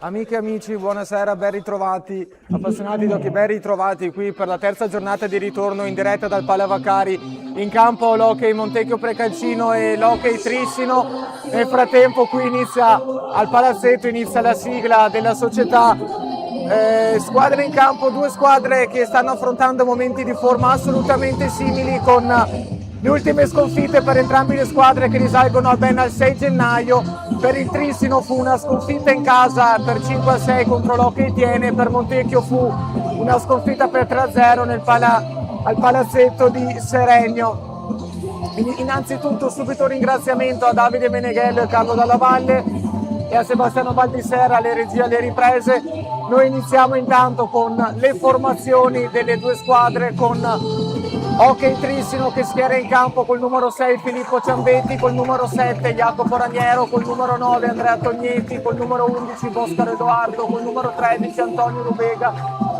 Amiche e amici, buonasera, ben ritrovati, appassionati di hockey, ben ritrovati qui per la terza giornata di ritorno in diretta dal Pala Vaccari. In campo l'hockey Montecchio Precalcino e l'hockey Trissino. Nel frattempo qui al palazzetto inizia la sigla della società. Squadre in campo, due squadre che stanno affrontando momenti di forma assolutamente simili, con le ultime sconfitte per entrambe le squadre che risalgono al 6 gennaio. Per il Trissino fu una sconfitta in casa per 5-6 contro l'Hockey Tiene, per Montecchio fu una sconfitta per 3-0 al palazzetto di Seregno. Innanzitutto subito un ringraziamento a Davide Meneghello e Carlo Dalla Valle e a Sebastiano Baldissera alle regie, alle riprese. Noi iniziamo intanto con le formazioni delle due squadre, con Hockey Trissino che schiera in campo col numero 6 Filippo Ciambetti, col numero 7 Jacopo Raniero, col numero 9 Andrea Tognetti, col numero 11 Boscaro Edoardo, col numero 13 Antonio Rubega,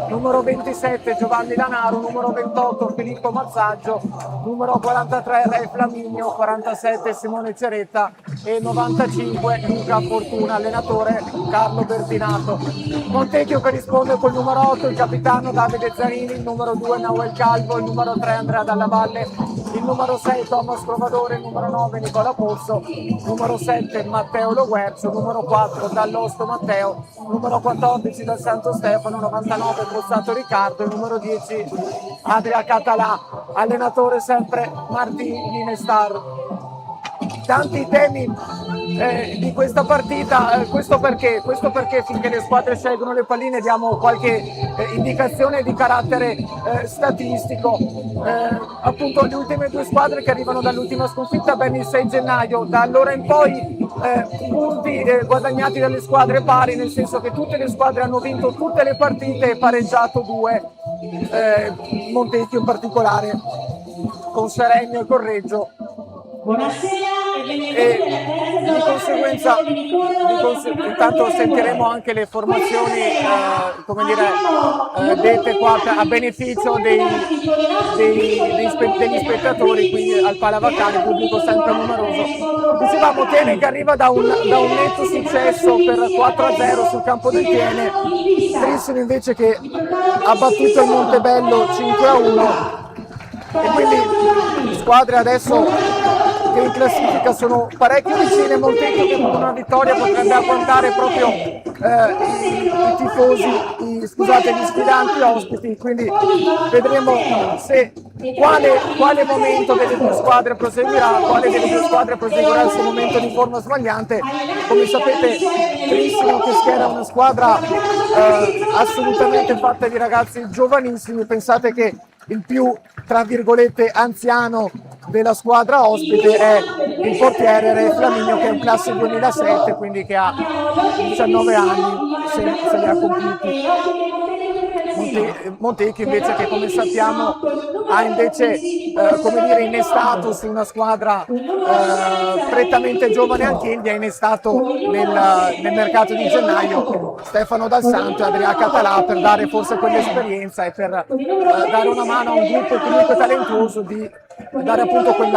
numero 27 Giovanni Lanaro, numero 28 Filippo Mazzaggio, numero 43 Re Flaminio, 47 Simone Ceretta e 95 Luca Fortuna, allenatore Carlo Bertinato. Montecchio che risponde col numero 8 il capitano Davide Zarini, il numero 2 Nahuel Calvo, il numero 3 Andrea Dalla Valle, il numero 6 Thomas Trovadore, il numero 9 Nicola Pozzo, numero 7 Matteo Loguerzo, numero 4 Dall'Osto Matteo, numero 14 Dal Santo Stefano, 99 Pozzato Riccardo, il numero 10 Adria Català, allenatore sempre Martini Nestar. Tanti temi di questa partita, questo perché finché le squadre scelgono le palline diamo qualche indicazione di carattere statistico. Appunto le ultime due squadre che arrivano dall'ultima sconfitta ben il 6 gennaio, da allora in poi punti guadagnati dalle squadre pari, nel senso che tutte le squadre hanno vinto tutte le partite e pareggiato due, Montecchio in particolare con Seregno e Correggio. Buonasera e benvenuti alla di conseguenza intanto sentiremo anche le formazioni dette qua a beneficio degli spettatori qui al Pala Vaccari, pubblico sempre numeroso. Dicevamo Tiene che arriva da un netto successo per 4-0 sul campo del Tiene, Trissino invece che ha battuto il Montebello 5-1 e quindi squadre adesso che in classifica sono parecchio vicine. Montecchio che con una vittoria potrebbe agguantare proprio i tifosi, gli sfidanti ospiti, quindi vedremo quale momento delle due squadre proseguirà, quale delle due squadre proseguirà il suo momento di forma sbagliante. Come sapete Trissino che schiera una squadra assolutamente fatta di ragazzi giovanissimi, pensate che il più tra virgolette anziano della squadra ospite è il portiere Re Flaminio, che è un classe 2007, quindi che ha 19 anni, se li ha compiuti. Montecchio invece che come sappiamo ha invece innestato su una squadra prettamente giovane anch'egli, ha innestato nel mercato di gennaio Stefano Dal Santo e Adria Català per dare forse quell'esperienza e per dare una mano a un gruppo comunque talentuoso di dare appunto quel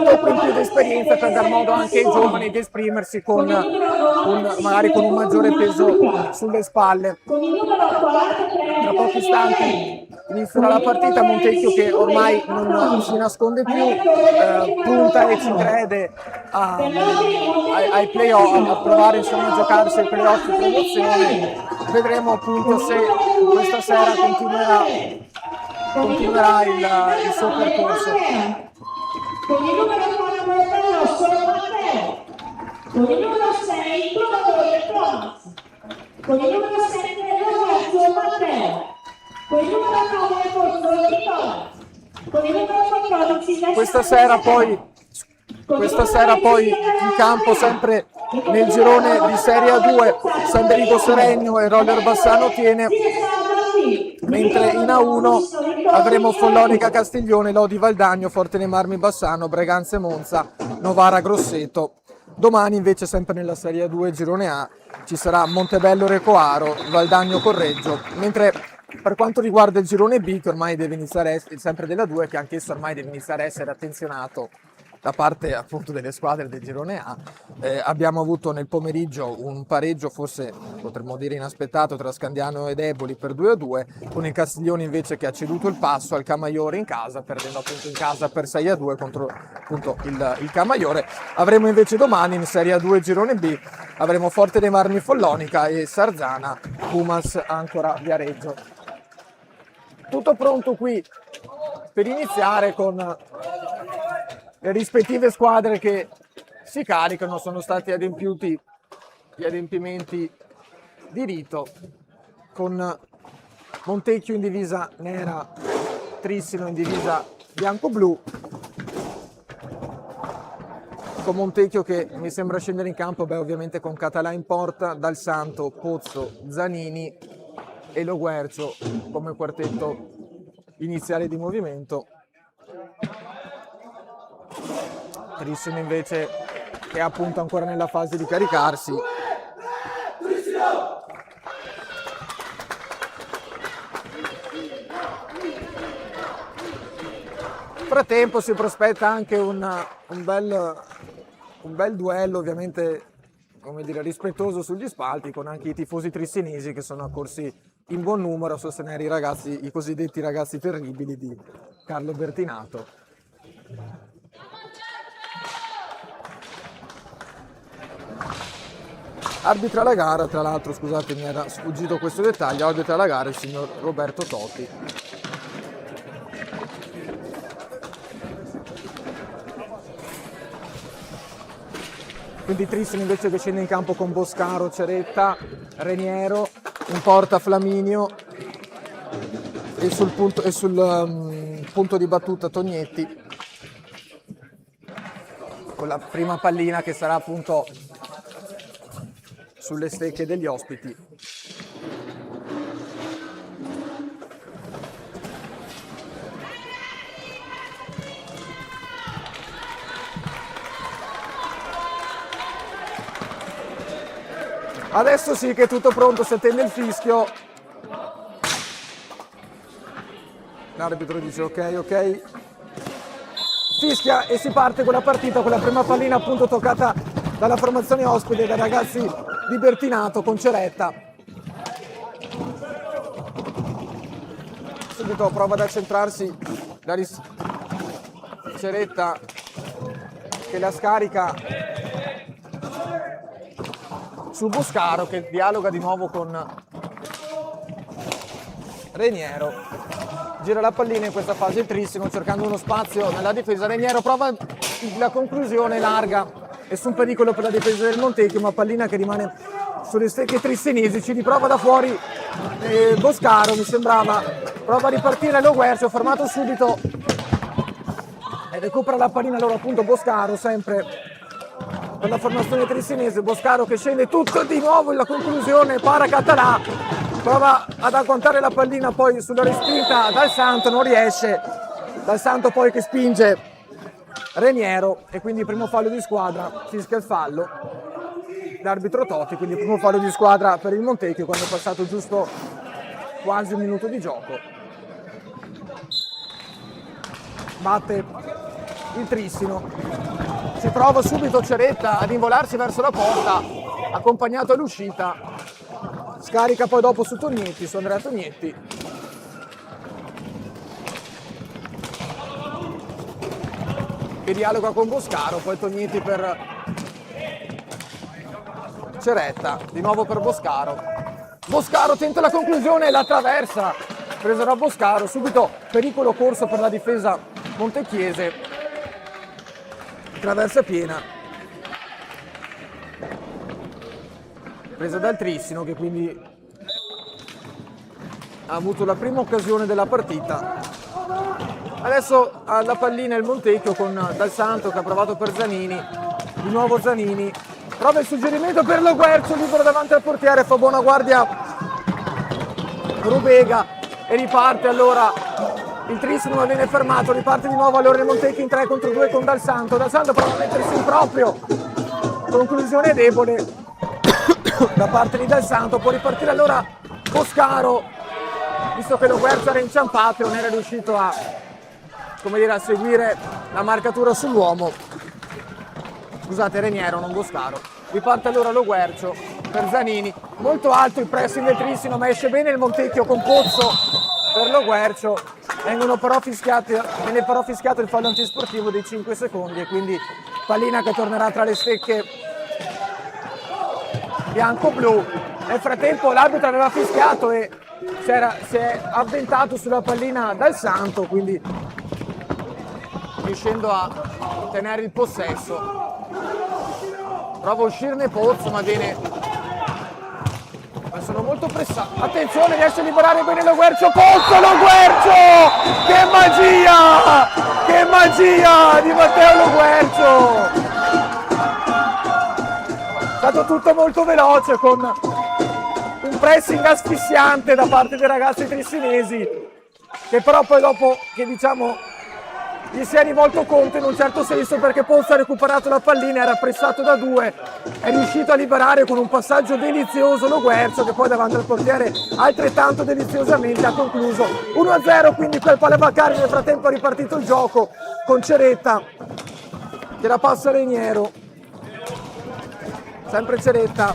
tocco in più di esperienza per dar modo anche ai giovani di esprimersi magari con un maggiore peso sulle spalle. Tra pochi istanti inizierà la partita. Montecchio che ormai non si nasconde più, punta e ci crede ai playoff, a provare insomma a giocarsi ai playoff di promozione. Vedremo appunto se questa sera continuerà il suo percorso. Con il numero 48 solo Matteo, con il numero 6 Provatore Thomas, con il numero 7 Lorenzo Matteo, con il numero 9 Pozzolo Thomas, con il numero 14 Questa sera poi in campo sempre nel girone di Serie A2 San Berigo Seregno e Roller Bassano Tiene, mentre in A1 avremo Follonica Castiglione, Lodi Valdagno, Fortene Marmi Bassano, Breganze Monza, Novara Grosseto. Domani invece sempre nella Serie A2 girone A ci sarà Montebello Recoaro, Valdagno Correggio, mentre per quanto riguarda il girone B, che ormai deve iniziare a essere sempre della 2, che anch'esso ormai deve iniziare a essere attenzionato da parte appunto delle squadre del girone A, abbiamo avuto nel pomeriggio un pareggio forse potremmo dire inaspettato tra Scandiano ed Eboli per 2-2, con il Castiglione invece che ha ceduto il passo al Camaiore in casa, perdendo appunto in casa per 6-2 contro appunto il Camaiore. Avremo invece domani in Serie A2 girone B, avremo Forte dei Marmi Follonica e Sarzana Pumas Ancora Viareggio. Tutto pronto qui per iniziare con le rispettive squadre che si caricano. Sono stati adempiuti gli adempimenti di rito, con Montecchio in divisa nera, Trissino in divisa bianco-blu, con Montecchio che mi sembra scendere in campo, ovviamente con Català in porta, Dal Santo, Pozzo, Zanini e Lo Guercio come quartetto iniziale di movimento. Trissino invece che è appunto ancora nella fase di caricarsi. Nel frattempo si prospetta anche un bel duello, ovviamente come dire, rispettoso sugli spalti, con anche i tifosi trissinesi che sono accorsi in buon numero a sostenere i ragazzi, i cosiddetti ragazzi terribili di Carlo Bertinato. Arbitra la gara, tra l'altro, scusate, mi era sfuggito questo dettaglio, arbitra la gara il signor Roberto Toti. Quindi Trissino invece che scende in campo con Boscaro, Ceretta, Reniero, in porta Flaminio e sul punto di battuta Tognetti, con la prima pallina che sarà appunto sulle stecche degli ospiti. Adesso sì che è tutto pronto, si attende il fischio. L'arbitro dice ok. Fischia e si parte con la partita, con la prima pallina appunto toccata dalla formazione ospite, dai ragazzi di Bertinato con Ceretta. Subito prova ad accentrarsi Ceretta che la scarica su Boscaro, che dialoga di nuovo con Reniero. Gira la pallina in questa fase Trissino cercando uno spazio nella difesa. Reniero prova la conclusione larga, nessun pericolo per la difesa del Montecchio, ma pallina che rimane sulle stecche trissinesi. Ci riprova da fuori Boscaro, mi sembrava, prova a ripartire Lo Guercio, fermato subito e recupera la pallina allora appunto Boscaro, sempre per la formazione trissinese. Boscaro che scende tutto di nuovo in la conclusione, para Català, prova ad agguantare la pallina poi sulla respinta Dal Santo, non riesce. Dal Santo poi che spinge Reniero e quindi primo fallo di squadra, fischia il fallo l'arbitro Toti, quindi primo fallo di squadra per il Montecchio quando è passato giusto quasi un minuto di gioco. Batte il Trissino, si prova subito Ceretta ad involarsi verso la porta, accompagnato all'uscita, scarica poi dopo su Tognetti, su Andrea Tognetti. che dialoga con Boscaro, poi Tognetti per Ceretta, di nuovo per Boscaro. Boscaro tenta la conclusione e la traversa, presa da Boscaro, subito pericolo corso per la difesa montechiese, traversa piena, presa dal Trissino che quindi ha avuto la prima occasione della partita. Adesso alla pallina il Montecchio con Dal Santo che ha provato per Zanini, di nuovo Zanini, prova il suggerimento per Lo Guercio, libero davanti al portiere, fa buona guardia Rubega e riparte allora il Trissino, ma viene fermato, riparte di nuovo allora il Montecchio in 3 contro 2 con Dal Santo prova a mettersi in proprio, conclusione debole da parte di Dal Santo, può ripartire allora Boscaro, visto che Lo Guercio era inciampato e non era riuscito a, come dire, a seguire la marcatura sull'uomo. Scusate, Reniero, non Boscaro. Riparte allora Lo Guercio per Zanini, molto alto il pressing del Trissino, ma esce bene il Montecchio con Pozzo per Lo Guercio. Viene però fischiato il fallo antisportivo dei 5 secondi e quindi pallina che tornerà tra le stecche bianco-blu. Nel frattempo l'arbitro aveva fischiato e si è avventato sulla pallina Dal Santo, quindi riuscendo a tenere il possesso. Prova a uscirne Pozzo, ma sono molto pressato. Attenzione, riesce a liberare bene Lo Guercio. Pozzo, Lo Guercio! Che magia! Che magia di Matteo Lo Guercio! È stato tutto molto veloce con un pressing asfissiante da parte dei ragazzi trissinesi, che però poi dopo che gli si è rivolto contro in un certo senso, perché Pozzo ha recuperato la pallina, era pressato da 2, è riuscito a liberare con un passaggio delizioso Lo Guercio, che poi davanti al portiere altrettanto deliziosamente ha concluso 1-0, quindi quel Palevaccari. Nel frattempo è ripartito il gioco con Ceretta che la passa a Reniero, sempre Ceretta,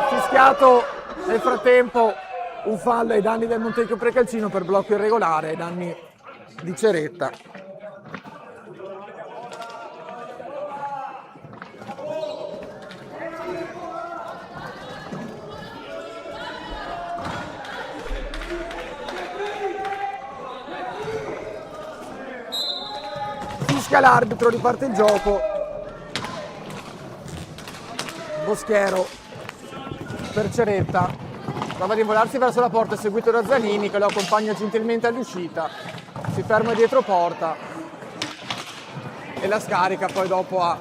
fischiato nel frattempo un fallo ai danni del Montecchio Precalcino per blocco irregolare ai danni di Ceretta. Fischia l'arbitro, riparte il gioco. Boschiero per Ceretta. Prova ad involarsi verso la porta, seguito da Zanini che lo accompagna gentilmente all'uscita, si ferma dietro porta e la scarica poi dopo a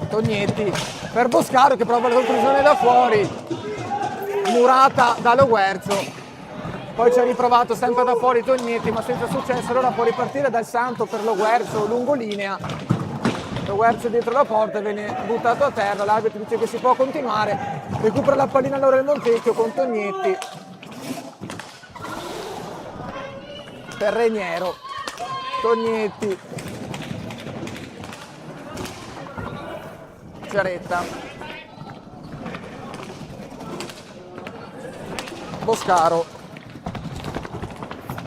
Tognetti per Boscaro che prova la conclusione da fuori, murata da Lo Guercio, poi ci ha riprovato sempre da fuori Tognetti ma senza successo, allora può ripartire Dal Santo per Lo Guercio lungolinea. Lo Guercio dietro la porta viene buttato a terra, l'arbitro dice che si può continuare, recupera la pallina allora il Montecchio con Tognetti per Reniero, Tognetti, Ceretta, Boscaro.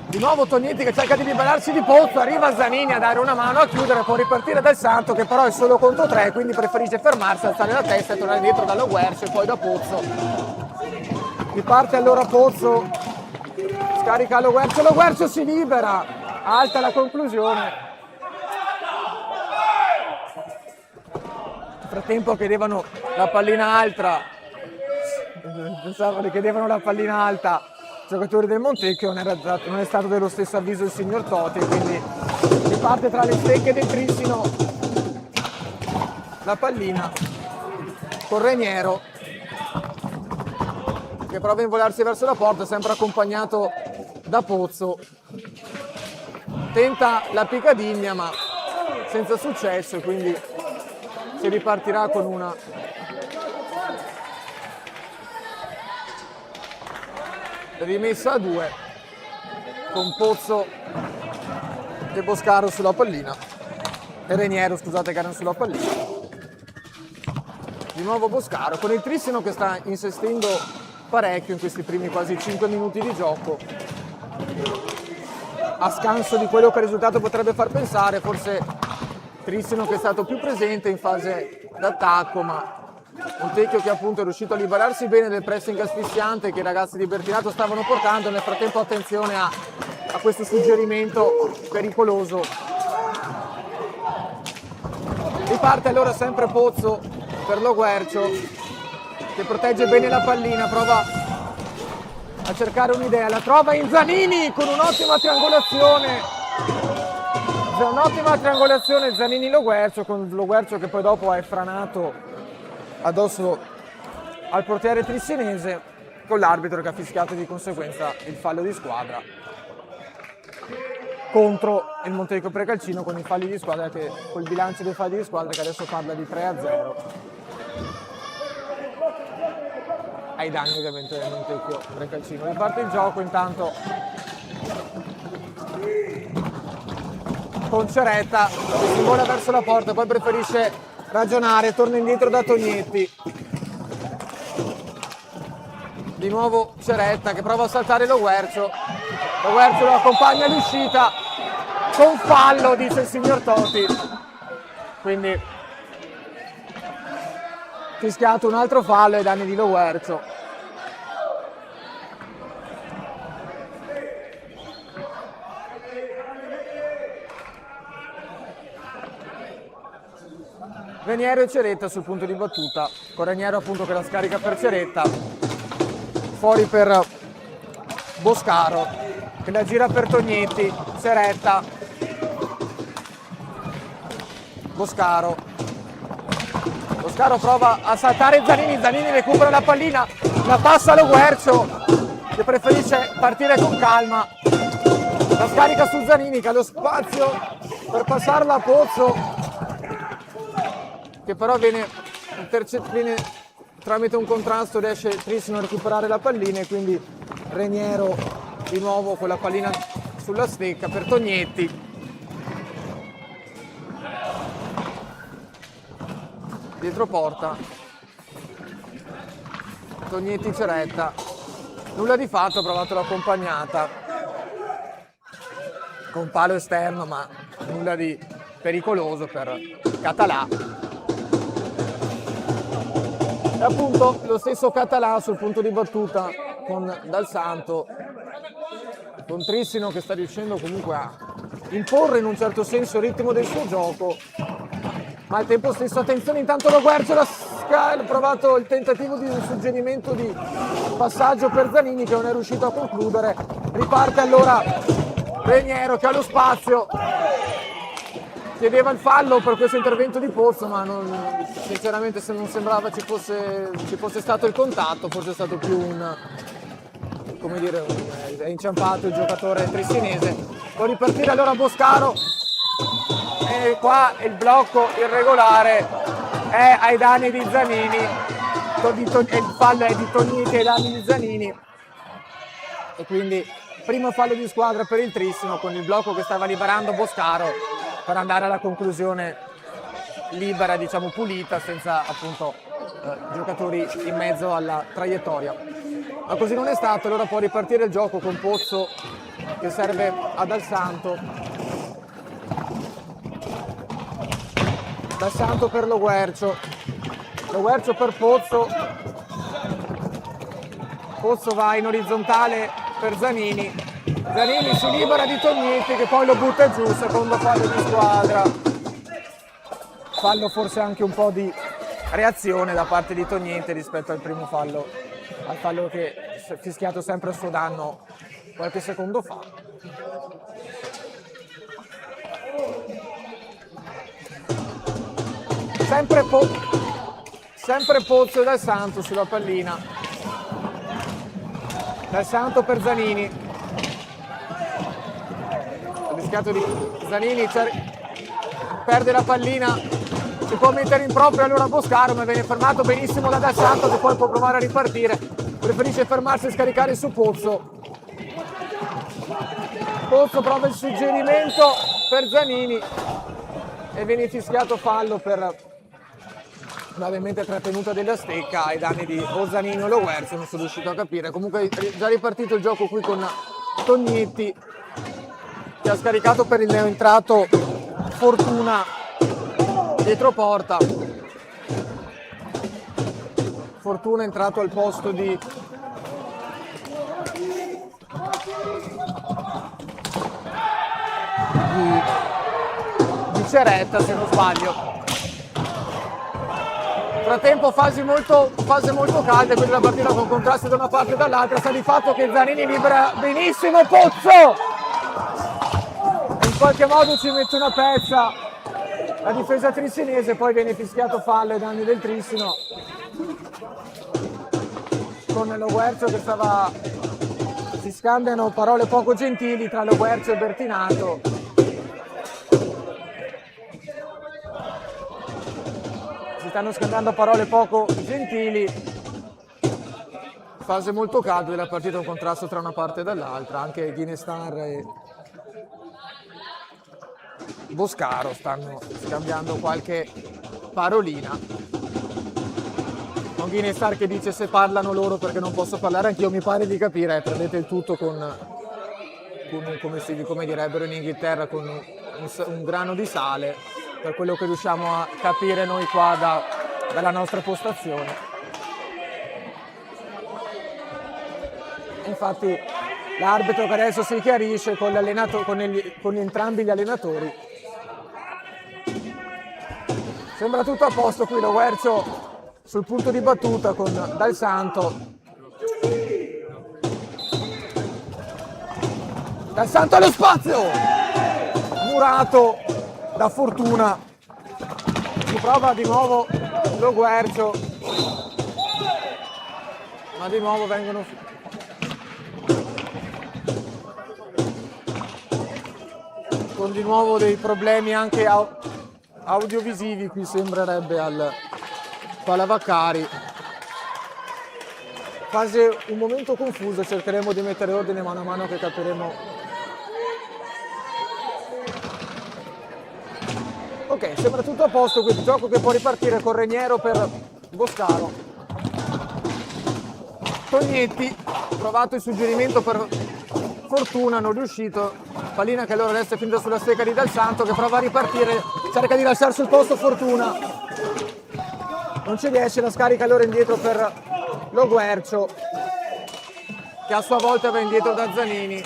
Di nuovo Tognetti che cerca di liberarsi di Pozzo, arriva Zanini a dare una mano a chiudere, può ripartire Dal Santo che però è solo contro 3, quindi preferisce fermarsi, alzare la testa e tornare dietro da Lo Guercio e poi da Pozzo. Riparte allora Pozzo, scarica Lo Guercio si libera, alta la conclusione. Nel frattempo chiedevano la pallina alta, pensavano che chiedevano la pallina alta giocatori del Montecchio, non è stato dello stesso avviso il signor Toti, quindi riparte tra le stecche del Trissino la pallina con Reniero che prova a involarsi verso la porta, sempre accompagnato da Pozzo, tenta la piccadigna ma senza successo e quindi si ripartirà con una rimessa a 2 con Pozzo e Boscaro sulla pallina e Reniero, scusate, che erano sulla pallina. Di nuovo Boscaro con il Trissino che sta insistendo parecchio in questi primi quasi 5 minuti di gioco. a scanso di quello che il risultato potrebbe far pensare, forse Trissino che è stato più presente in fase d'attacco, ma Montecchio che appunto è riuscito a liberarsi bene del pressing asfissiante che i ragazzi di Bertinato stavano portando. Nel frattempo attenzione a questo suggerimento pericoloso. Riparte allora sempre Pozzo per Lo Guercio che protegge bene la pallina, prova a cercare un'idea, la trova in Zanini con un'ottima triangolazione. Un'ottima triangolazione Zanini-Lo Guercio, con Lo Guercio che poi dopo è franato addosso al portiere trissinese, con l'arbitro che ha fischiato di conseguenza il fallo di squadra contro il Montecchio Precalcino, con i falli di squadra che, col bilancio dei falli di squadra che adesso parla di 3-0 ai danni ovviamente del Montecchio Precalcino. Riparte il gioco intanto con Ceretta che si vola verso la porta, poi preferisce ragionare, torna indietro da Tognetti. Di nuovo Ceretta che prova a saltare Lo Guercio. Lo Guercio lo accompagna all'uscita con fallo, dice il signor Toti. Quindi fischiato un altro fallo ai danni di Lo Guercio. Raniero e Ceretta sul punto di battuta, con Raniero appunto che la scarica per Ceretta, fuori per Boscaro che la gira per Tognetti, Ceretta, Boscaro prova a saltare Zanini, Zanini recupera la pallina, la passa Lo Guercio che preferisce partire con calma, la scarica su Zanini che ha lo spazio per passarla a Pozzo, che però viene tramite un contrasto, riesce Trissino a recuperare la pallina e quindi Raniero di nuovo con la pallina sulla stecca per Tognetti. Dietro porta Tognetti Ceretta, nulla di fatto, ha provato l'accompagnata con palo esterno ma nulla di pericoloso per Català. E appunto lo stesso Català sul punto di battuta con Dal Santo, con Trissino che sta riuscendo comunque a imporre in un certo senso il ritmo del suo gioco, ma al tempo stesso attenzione intanto Lo Guercio, ha provato il tentativo di un suggerimento di passaggio per Zanini che non è riuscito a concludere. Riparte allora Raniero che ha lo spazio, chiedeva il fallo per questo intervento di Pozzo, ma sinceramente se non sembrava ci fosse stato il contatto, forse è stato più è inciampato il giocatore trissinese. Può ripartire allora Boscaro e qua il blocco irregolare è ai danni di Zanini, il fallo è di Tognetti ai danni di Zanini e quindi primo fallo di squadra per il Trissino, con il blocco che stava liberando Boscaro per andare alla conclusione libera, diciamo pulita, senza appunto giocatori in mezzo alla traiettoria. Ma così non è stato, allora può ripartire il gioco con Pozzo che serve ad Dal Santo. Dal Santo per Lo Guercio per Pozzo. Pozzo va in orizzontale per Zanini. Zanini si libera di Tognetti che poi lo butta giù, secondo fallo di squadra. Fallo forse anche un po' di reazione da parte di Tognetti rispetto al primo fallo, al fallo che è fischiato sempre a suo danno qualche secondo fa. Sempre Pozzo e Dal Santo sulla pallina. Dal Santo per Zanini. Rischiato di Zanini, perde la pallina, si può mettere in proprio allora Boscaro, ma viene fermato benissimo da Dal Santo che poi può provare a ripartire, preferisce fermarsi e scaricare su Pozzo. Pozzo prova il suggerimento per Zanini e viene fischiato fallo per ovviamente trattenuta della stecca ai danni di Zanini o Lo Guercio, non sono riuscito a capire. Comunque è già ripartito il gioco qui con Tognetti che ha scaricato per il neoentrato Fortuna dietro porta. Fortuna è entrato al posto di Ceretta, se non sbaglio. Frattempo fasi molto calde, quindi la partita con contrasti da una parte e dall'altra. Sta di fatto che Zanini libera benissimo Pozzo, in qualche modo ci mette una pezza la difesa trissinese, poi viene fischiato fallo ai danni del Trissino, con Lo Guercio che si scambiano parole poco gentili tra Lo Guercio e Bertinato. Si stanno scambiando parole poco gentili. Fase molto calda della partita, un contrasto tra una parte e dall'altra. Anche Ghinestar e Boscaro stanno scambiando qualche parolina. Con Ghinestar che dice: se parlano loro perché non posso parlare anch'io. Mi pare di capire, prendete il tutto con come direbbero in Inghilterra, con un grano di sale, per quello che riusciamo a capire noi qua dalla nostra postazione. Infatti l'arbitro che adesso si chiarisce con entrambi gli allenatori. Sembra tutto a posto qui, Lo Guercio sul punto di battuta con Dal Santo. Dal Santo allo spazio! Murato da Fortuna. Si prova di nuovo Lo Guercio, ma di nuovo vengono con di nuovo dei problemi anche audiovisivi. Qui sembrerebbe al Palavaccari. Quasi un momento confuso, cercheremo di mettere ordine mano a mano che capiremo. Ok, sembra tutto a posto, quindi gioco che può ripartire con Reniero per Boscaro. Tognetti, provato il suggerimento per Fortuna, non riuscito. Pallina che allora adesso è finita sulla stecca di Dal Santo, che prova a ripartire, cerca di lasciare sul posto Fortuna. Non ci riesce, la scarica allora indietro per Lo Guercio, che a sua volta va indietro da Zanini.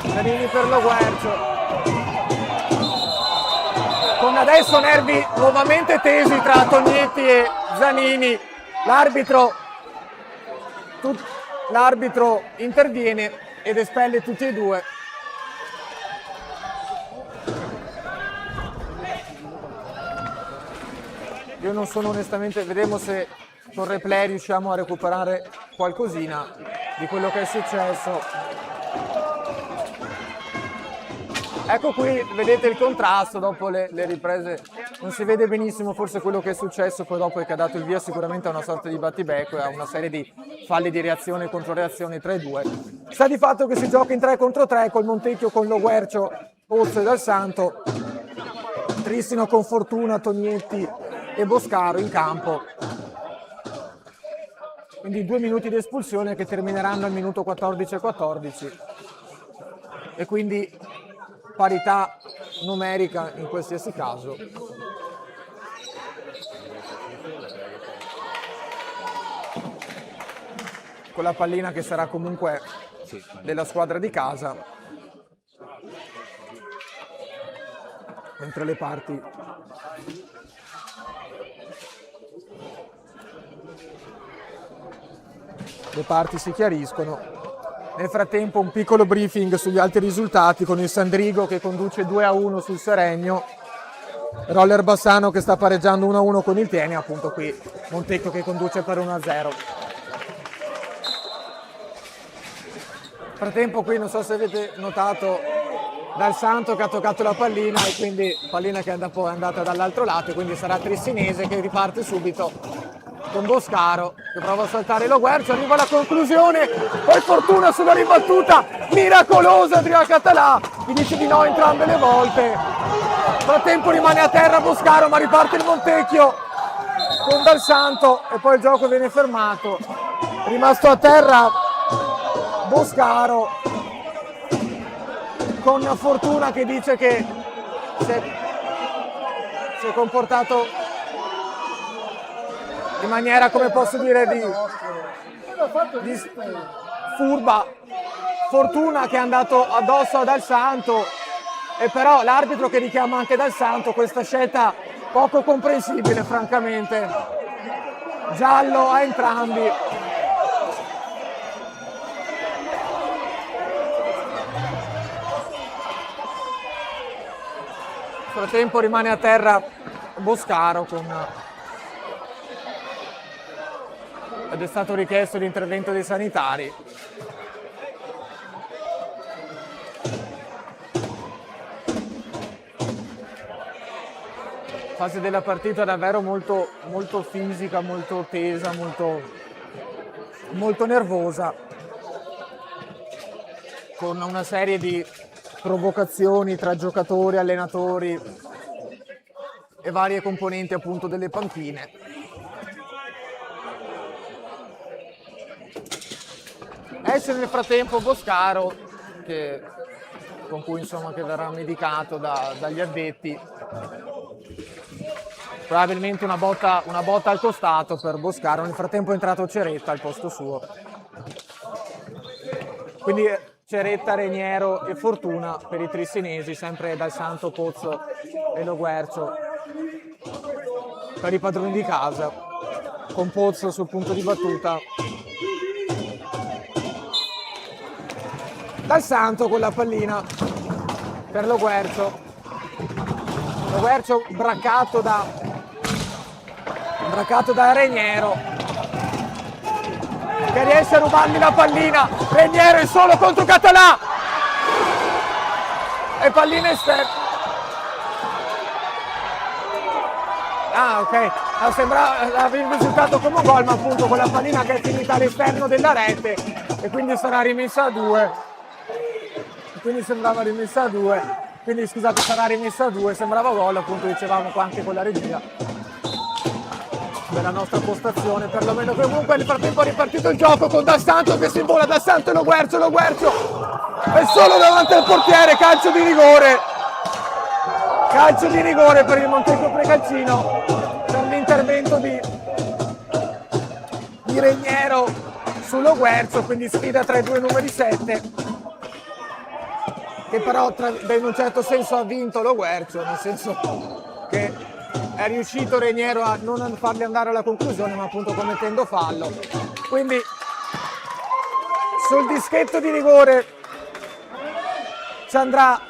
Zanini per Lo Guercio. Con adesso nervi nuovamente tesi tra Tognetti e Zanini. L'arbitro interviene ed espelle tutti e due. Io non sono onestamente, vedremo se con replay riusciamo a recuperare qualcosina di quello che è successo. Ecco qui, vedete il contrasto dopo le riprese, non si vede benissimo forse quello che è successo, poi dopo è che ha dato il via sicuramente a una sorta di battibecco e a una serie di falli di reazione e controreazioni tra i due. Sta di fatto che si gioca in 3 contro 3 col Montecchio con Lo Guercio, Pozzo e Dal Santo, Trissino con Fortuna, Tognetti e Boscaro in campo. Quindi 2 minuti di espulsione che termineranno al minuto 14:14 e quindi parità numerica in qualsiasi caso. Con la pallina che sarà comunque della squadra di casa, mentre le parti si chiariscono. Nel frattempo un piccolo briefing sugli altri risultati con il Sandrigo che conduce 2-1 sul Seregno, Roller Bassano che sta pareggiando 1-1 con il Tieni, appunto qui Montecchio che conduce per 1-0. Frattempo qui non so se avete notato Dal Santo che ha toccato la pallina e quindi pallina che è andata dall'altro lato e quindi sarà Trissinese che riparte subito con Boscaro che prova a saltare Lo Guercio, arriva alla conclusione, poi Fortuna sulla ribattuta miracolosa di Català, gli dice di no entrambe le volte. Frattempo rimane a terra Boscaro ma riparte il Montecchio con Dal Santo e poi il gioco viene fermato, rimasto a terra Boscaro con Fortuna che dice che si è comportato in maniera, come posso dire, di furba. Fortuna che è andato addosso a Dal Santo, e però l'arbitro che richiama anche Dal Santo. Questa scelta poco comprensibile, francamente. Giallo a entrambi. Nel frattempo rimane a terra Boscaro ed è stato richiesto l'intervento dei sanitari. Fase della partita davvero molto, molto fisica, molto tesa, molto nervosa, con una serie di provocazioni tra giocatori, allenatori e varie componenti appunto delle panchine. Esce nel frattempo Boscaro, con cui insomma che verrà medicato dagli addetti. Probabilmente una botta al costato per Boscaro. Nel frattempo è entrato Ceretta al posto suo. Quindi Ceretta, Reniero e Fortuna per i trissinesi, sempre Dal Santo, Pozzo e Lo Guercio per i padroni di casa, con Pozzo sul punto di battuta. Dal Santo con la pallina per Lo Guercio. Lo Guercio braccato da Reniero, che riesce a rubargli la pallina. Reniero è solo contro Català e pallina esterna. Ok, sembrava il risultato come un gol, ma appunto con la pallina che è finita all'esterno della rete e quindi sarà rimessa a 2. Quindi sembrava rimessa a 2. Quindi scusate, sarà rimessa a 2, sembrava gol, appunto dicevamo qua anche con la regia della nostra postazione, perlomeno. Comunque nel frattempo è ripartito il gioco con Dal Santo che si invola. Dal Santo e Lo Guercio è solo davanti al portiere. Calcio di rigore per il Montecchio Precalcino per l'intervento di Reniero su Lo Guercio, quindi sfida tra i due numeri 7, che però in un certo senso ha vinto Lo Guercio, nel senso che è riuscito Reniero a non farli andare alla conclusione, ma appunto commettendo fallo. Quindi sul dischetto di rigore ci andrà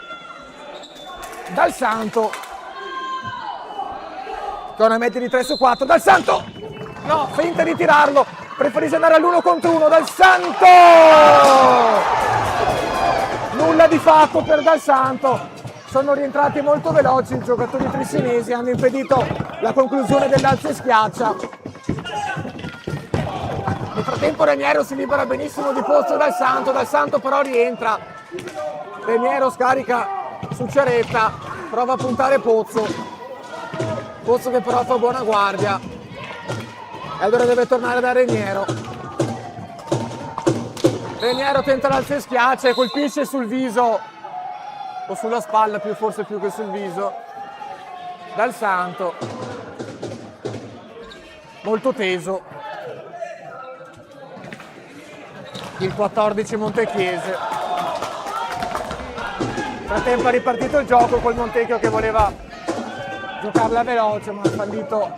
Dal Santo con una media di 3 su 4. Dal Santo, no, finta di tirarlo, preferisce andare all'1 contro 1. Dal Santo, nulla di fatto per Dal Santo. Sono rientrati molto veloci i giocatori trissinesi, hanno impedito la conclusione dell'alza e schiaccia. Nel frattempo Reniero si libera benissimo di posto Dal Santo però rientra. Reniero scarica su Ceretta, prova a puntare Pozzo che però fa buona guardia e allora deve tornare da Reniero. Reniero tenta l'alza e schiaccia e colpisce sul viso o sulla spalla, forse più che sul viso, Dal Santo, molto teso, il 14 Montecchiese. Nel frattempo è ripartito il gioco col Montecchio che voleva giocarla veloce, ma ha fallito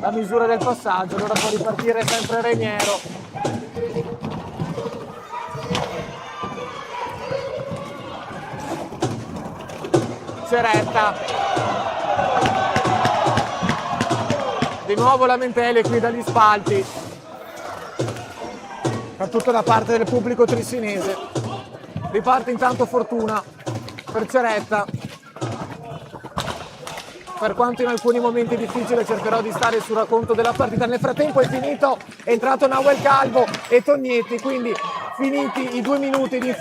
la misura del passaggio. Allora può ripartire sempre Reniero. Ceretta, di nuovo lamentele qui dagli spalti, soprattutto da parte del pubblico trissinese. Riparte intanto Fortuna per Ceretta, per quanto in alcuni momenti difficile cercherò di stare sul racconto della partita. Nel frattempo è finito, è entrato Nahuel Calvo e Tognetti, quindi finiti i 2 minuti di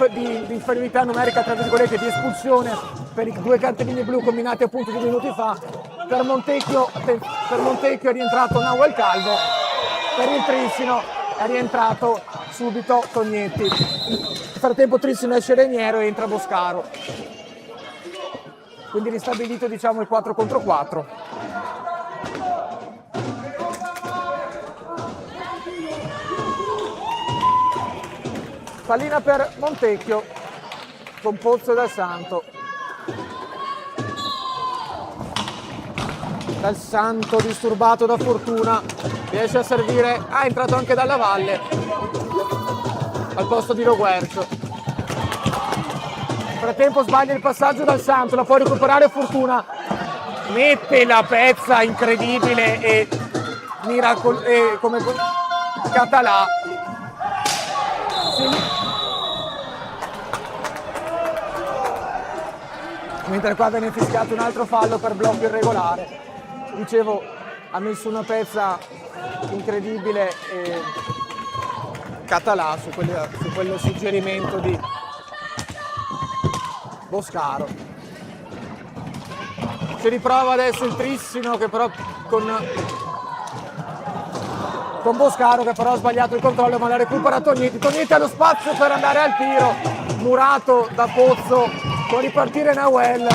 inferiorità numerica, tra virgolette, di espulsione per i 2 cartellini blu combinati appunto 2 minuti fa. Per Montecchio è rientrato Nahuel Calvo, per il Trissino è rientrato subito Tognetti. Nel frattempo Trissino esce Reniero e entra Boscaro. quindi ristabilito diciamo il 4 contro 4. Pallina per Montecchio con Pozzo e Dal Santo. Dal Santo disturbato da Fortuna, riesce a servire, è entrato anche Dalla Valle al posto di Loguercio. Nel frattempo sbaglia il passaggio Dal Santo, la può recuperare Fortuna, mette la pezza incredibile e come Català. Sì. Mentre qua viene fischiato un altro fallo per blocco irregolare. Dicevo, ha messo una pezza incredibile e Català su quello suggerimento di Boscaro. Si riprova adesso il Trissino che però con Boscaro che però ha sbagliato il controllo, ma la recupera Tognetti. Tognetti ha lo spazio per andare al tiro, murato da Pozzo, può ripartire Nahuel.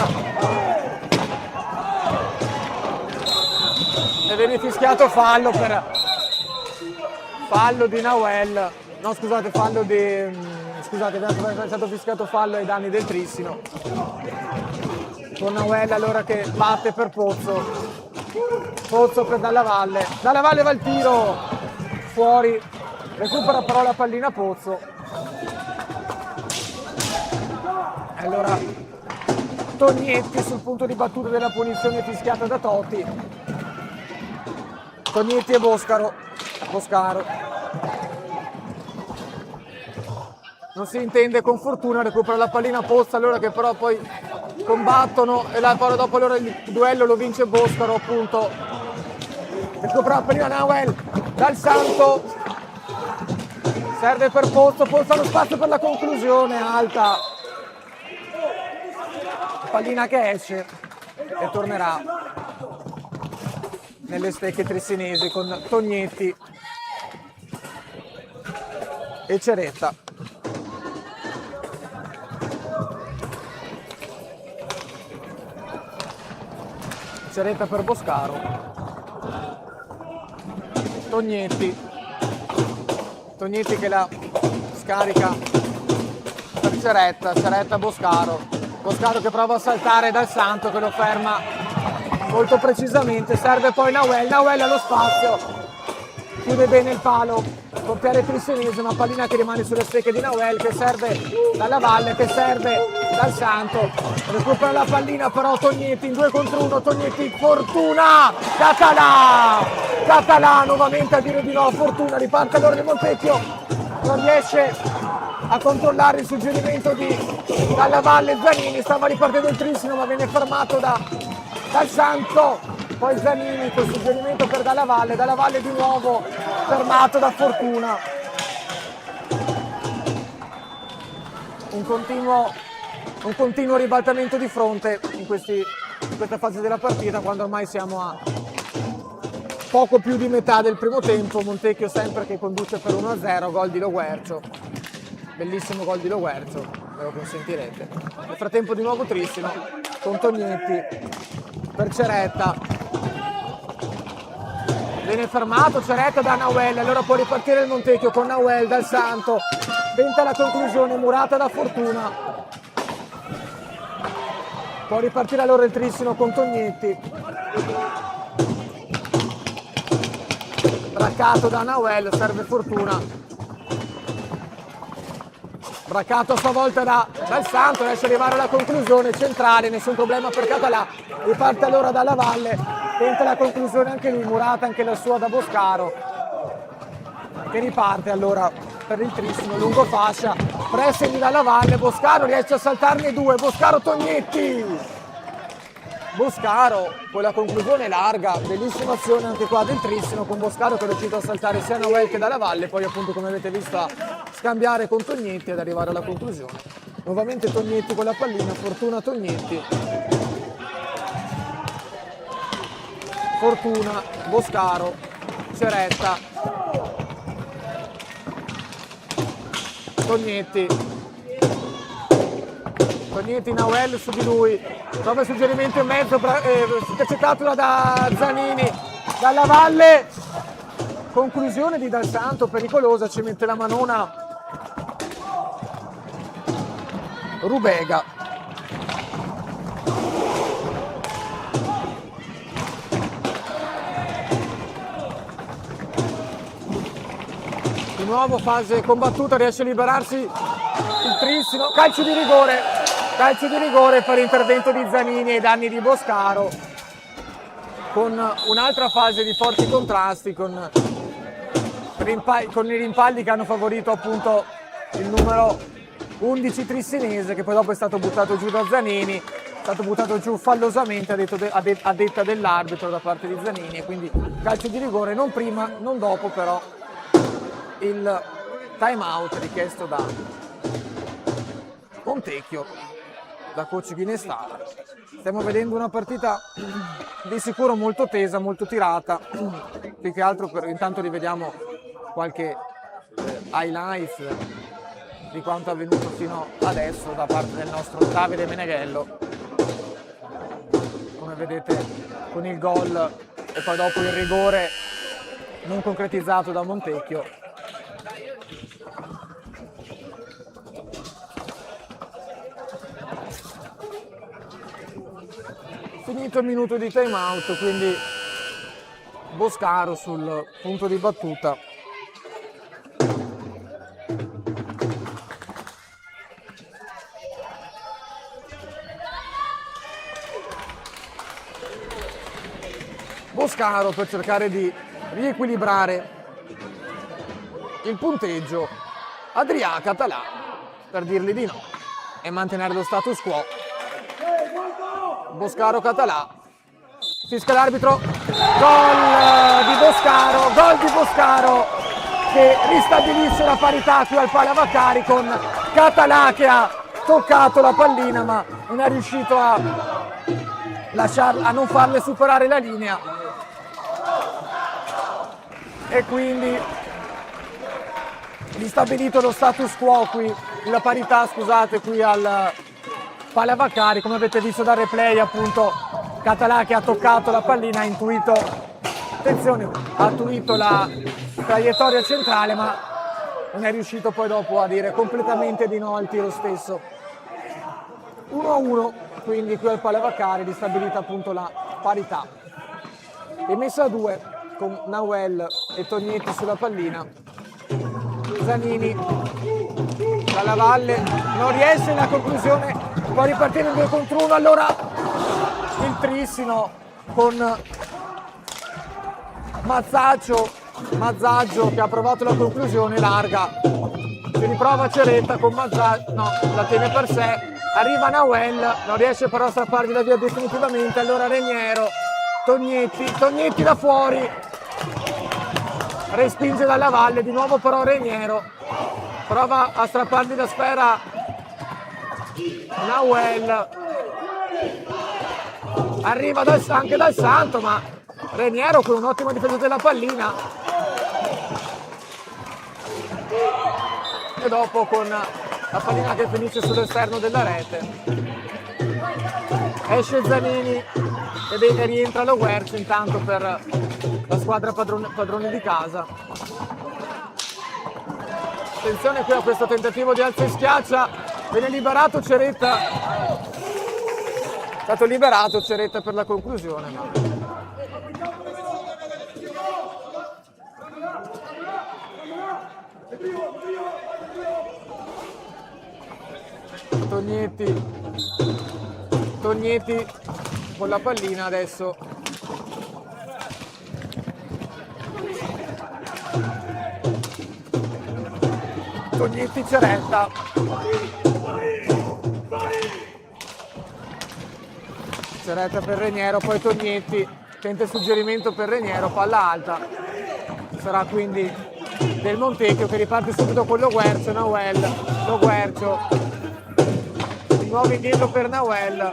E viene fischiato fallo di Nahuel. No, scusate, è stato fischiato fallo ai danni del Trissino. Con Nahuel allora che batte per Pozzo. Pozzo per Dalla Valle. Dalla Valle va al tiro. Fuori. Recupera però la pallina Pozzo. E allora Tognetti sul punto di battuta della punizione fischiata da Totti. Tognetti e Boscaro. Non si intende con Fortuna, recupera la pallina Pozzo, allora che però poi combattono e dopo allora il duello lo vince Boscaro appunto. Recupera la pallina Nahuel, Dal Santo, serve per Pozzo ha lo spazio per la conclusione, alta. Pallina che esce e tornerà nelle stecche trissinesi con Tognetti e Ceretta. Ceretta per Boscaro. Tognetti che la scarica per Ceretta Boscaro che prova a saltare Dal Santo che lo ferma molto precisamente, serve poi Nahuel allo spazio, chiude bene il palo, portiere trissinese, una pallina che rimane sulle stecche di Nahuel che serve Dalla Valle, che serve Dal Santo, recupera la pallina però Tognetti in 2 contro 1, Tognetti, Fortuna, Català nuovamente a dire di no, Fortuna, riparte allora di Montecchio, non riesce a controllare il suggerimento di Dalla Valle. Zanini, stava ripartendo il Trissino ma viene fermato Dal Santo, poi Zanini col suggerimento per Dalla Valle di nuovo fermato da Fortuna. Un continuo ribaltamento di fronte in questa fase della partita, quando ormai siamo a poco più di metà del primo tempo. Montecchio sempre che conduce per 1-0, gol di Loguercio, bellissimo gol di Loguercio, me lo consentirete. Nel frattempo di nuovo Trissino con Tognetti per Ceretta, viene fermato Ceretta da Nahuel, allora può ripartire il Montecchio con Nahuel, Dal Santo tenta la conclusione, murata da Fortuna, può ripartire allora il Trissino con Tognetti, braccato da Nahuel, serve Fortuna, braccato a sua volta Dal Santo, riesce ad arrivare alla conclusione centrale, nessun problema per Català, riparte allora Dalla Valle, tenta la conclusione anche lui, murata anche la sua da Boscaro, che riparte allora per il Trissino, lungo fascia, pressing di Dalla Valle, Boscaro riesce a saltarne 2, Boscaro Tognetti, Boscaro con la conclusione larga, bellissima azione anche qua del Trissino con Boscaro che è riuscito a saltare sia Nahuel che Dalla Valle, poi appunto come avete visto a scambiare con Tognetti ed arrivare alla conclusione. Nuovamente Tognetti con la pallina, Fortuna Tognetti, Fortuna, Boscaro, Ceretta, Tognetti, Tognetti, Nauel su di lui, trova il suggerimento in mezzo, intercettato da Zanini, dalla Valle, conclusione di Dal Santo, pericolosa, ci mette la manona Rubega. Di nuovo fase combattuta, riesce a liberarsi il trissimo, calcio di rigore per l'intervento di Zanini ai danni di Boscaro, con un'altra fase di forti contrasti, con i rimpalli che hanno favorito appunto il numero 11 trissinese, che poi dopo è stato buttato giù da Zanini, è stato buttato giù fallosamente a detta dell'arbitro da parte di Zanini, e quindi calcio di rigore, non prima, non dopo però il time out richiesto da Montecchio, da coach Ghinestara. Stiamo vedendo una partita di sicuro molto tesa, molto tirata, più che altro intanto rivediamo qualche highlights di quanto avvenuto fino adesso da parte del nostro Davide Meneghello, come vedete con il gol e poi dopo il rigore non concretizzato da Montecchio. Finito il minuto di time out, quindi Boscaro sul punto di battuta. Boscaro per cercare di riequilibrare il punteggio, Adrià Català per dirgli di no e mantenere lo status quo. Boscaro Català, fischia l'arbitro, gol di Boscaro che ristabilisce la parità qui al Palavacari, con Català che ha toccato la pallina ma non è riuscito a non farle superare la linea, e quindi ristabilito lo status quo qui, la parità, scusate, qui al Palavacari. Come avete visto dal replay, appunto Català che ha toccato la pallina, ha intuito la traiettoria centrale, ma non è riuscito poi dopo a dire completamente di no al tiro stesso. 1-1 quindi qui al Palavacari, ristabilita appunto la parità. Rimessa a 2 con Nauel e Tognetti sulla pallina. Zanini dalla Valle non riesce, la conclusione può ripartire in 2 contro 1, allora il trissino con Mazzaggio che ha provato la conclusione larga, si riprova Ceretta con Mazzaggio, no, la tiene per sé, arriva Nauel, non riesce però a strappargliela via definitivamente, allora Reniero, Tognetti da fuori, respinge dalla Valle, di nuovo però Reniero, prova a strappargli la sfera Nauel, arriva anche Dal Santo, ma Reniero con un'ottima difesa della pallina, e dopo con la pallina che finisce sull'esterno della rete esce Zanini e rientra lo Guercio intanto per la squadra padrone di casa. Attenzione qui a questo tentativo di alza e schiaccia, viene liberato Ceretta, è stato liberato Ceretta per la conclusione, ma Tognetti con la pallina adesso. Tognetti Ceretta. Ceretta per Reniero, poi Tognetti tenta il suggerimento per Reniero, palla alta. Sarà quindi del Montecchio che riparte subito con Lo Guercio, Nauel, Lo Guercio. Di nuovo indietro per Nauel.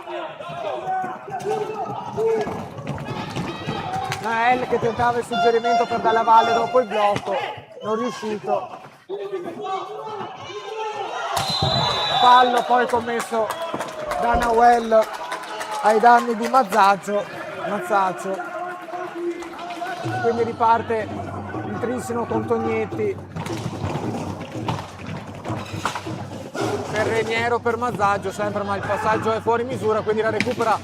Nael che tentava il suggerimento per Dalla Valle dopo il blocco, non riuscito. Fallo poi commesso da Nahuel ai danni di Mazzaccio. Quindi riparte il Trissino con Tognetti per Reniero, per Mazzaccio sempre, ma il passaggio è fuori misura, quindi la recupera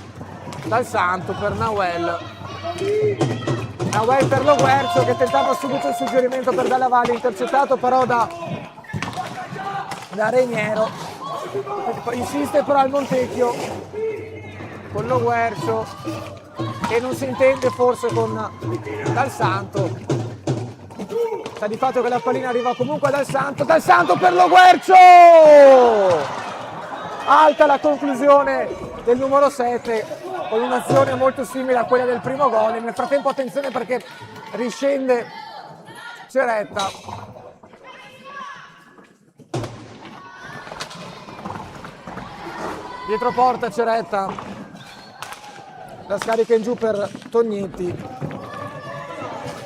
Dal Santo per Nahuel per Lo Guercio, che tentava subito il suggerimento per Dalla Valle, intercettato però da Reniero. Insiste però al Montecchio con Lo Guercio e non si intende forse con Dal Santo. Sta di fatto che la pallina arriva comunque a Dal Santo per Lo Guercio! Alta la conclusione del numero 7 con un'azione molto simile a quella del primo gol. Nel frattempo attenzione perché riscende Ceretta. Dietro porta Ceretta, la scarica in giù per Tognetti.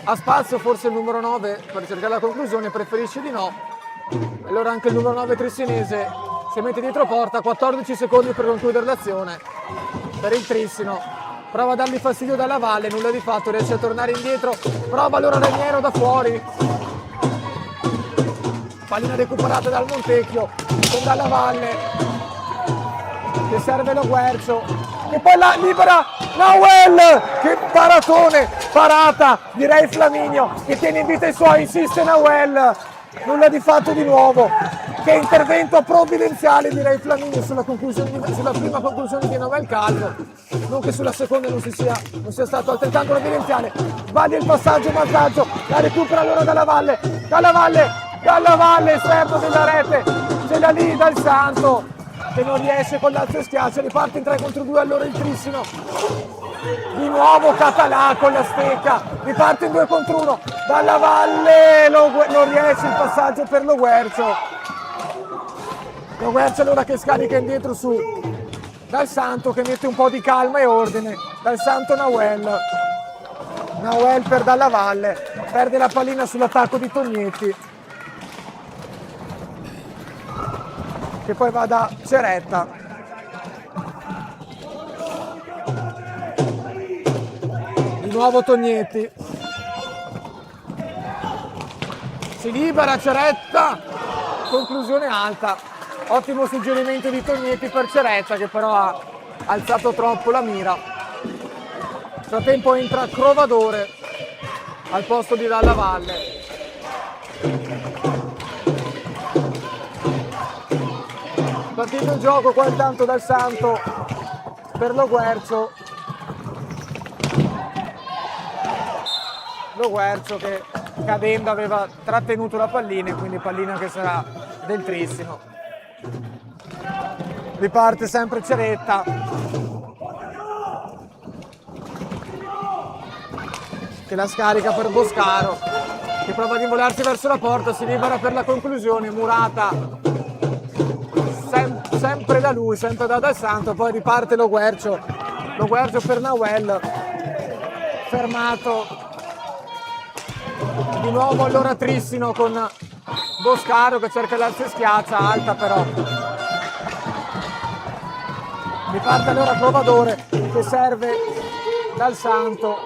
Ha spazio forse il numero 9 per cercare la conclusione, preferisce di no. Allora anche il numero 9 trissinese si mette dietro porta, 14 secondi per concludere l'azione per il Trissino. Prova a dargli fastidio Dalla Valle, nulla di fatto, riesce a tornare indietro. Prova allora Reniero da fuori. Pallina recuperata dal Montecchio con Dalla Valle, che serve Lo Guercio, e poi la libera Nahuel, che paratone, parata direi Flaminio, che tiene in vita i suoi, insiste Nahuel, nulla di fatto di nuovo. Che intervento provvidenziale direi Flaminio sulla prima conclusione di Nahuel Calvo, non che sulla seconda non sia stato altrettanto provvidenziale. Sbaglia il passaggio Mazzaccio, la recupera allora Dalla Valle, esterno della rete, c'è da lì Dal Santo che non riesce con l'alzo schiaccio, riparte in 3 contro 2 allora il Trissino. Di nuovo Català con la stecca, riparte in 2 contro 1, Dalla Valle non riesce il passaggio per Lo Guercio. Lo Guercio allora che scarica indietro su Dal Santo, che mette un po' di calma e ordine. Dal Santo Nahuel per Dalla Valle, perde la pallina sull'attacco di Tognetti, che poi va da Ceretta. Di nuovo Tognetti, si libera Ceretta, conclusione alta. Ottimo suggerimento di Tognetti per Ceretta, che però ha alzato troppo la mira. Nel frattempo entra Crovadore al posto di Dalla Valle. Partito il gioco qua intanto Dal Santo per Lo Guercio. Lo Guercio che cadendo aveva trattenuto la pallina, e quindi pallina che sarà del Trissino. Riparte sempre Ceretta, che la scarica per Boscaro, che prova ad involarsi verso la porta, si libera per la conclusione Murata, sempre da lui, sempre da Dal Santo. Poi riparte Lo Guercio per Nahuel, fermato di nuovo allora Trissino con Boscaro che cerca l'alza e schiaccia, alta però. Riparte allora Crovadore, che serve Dal Santo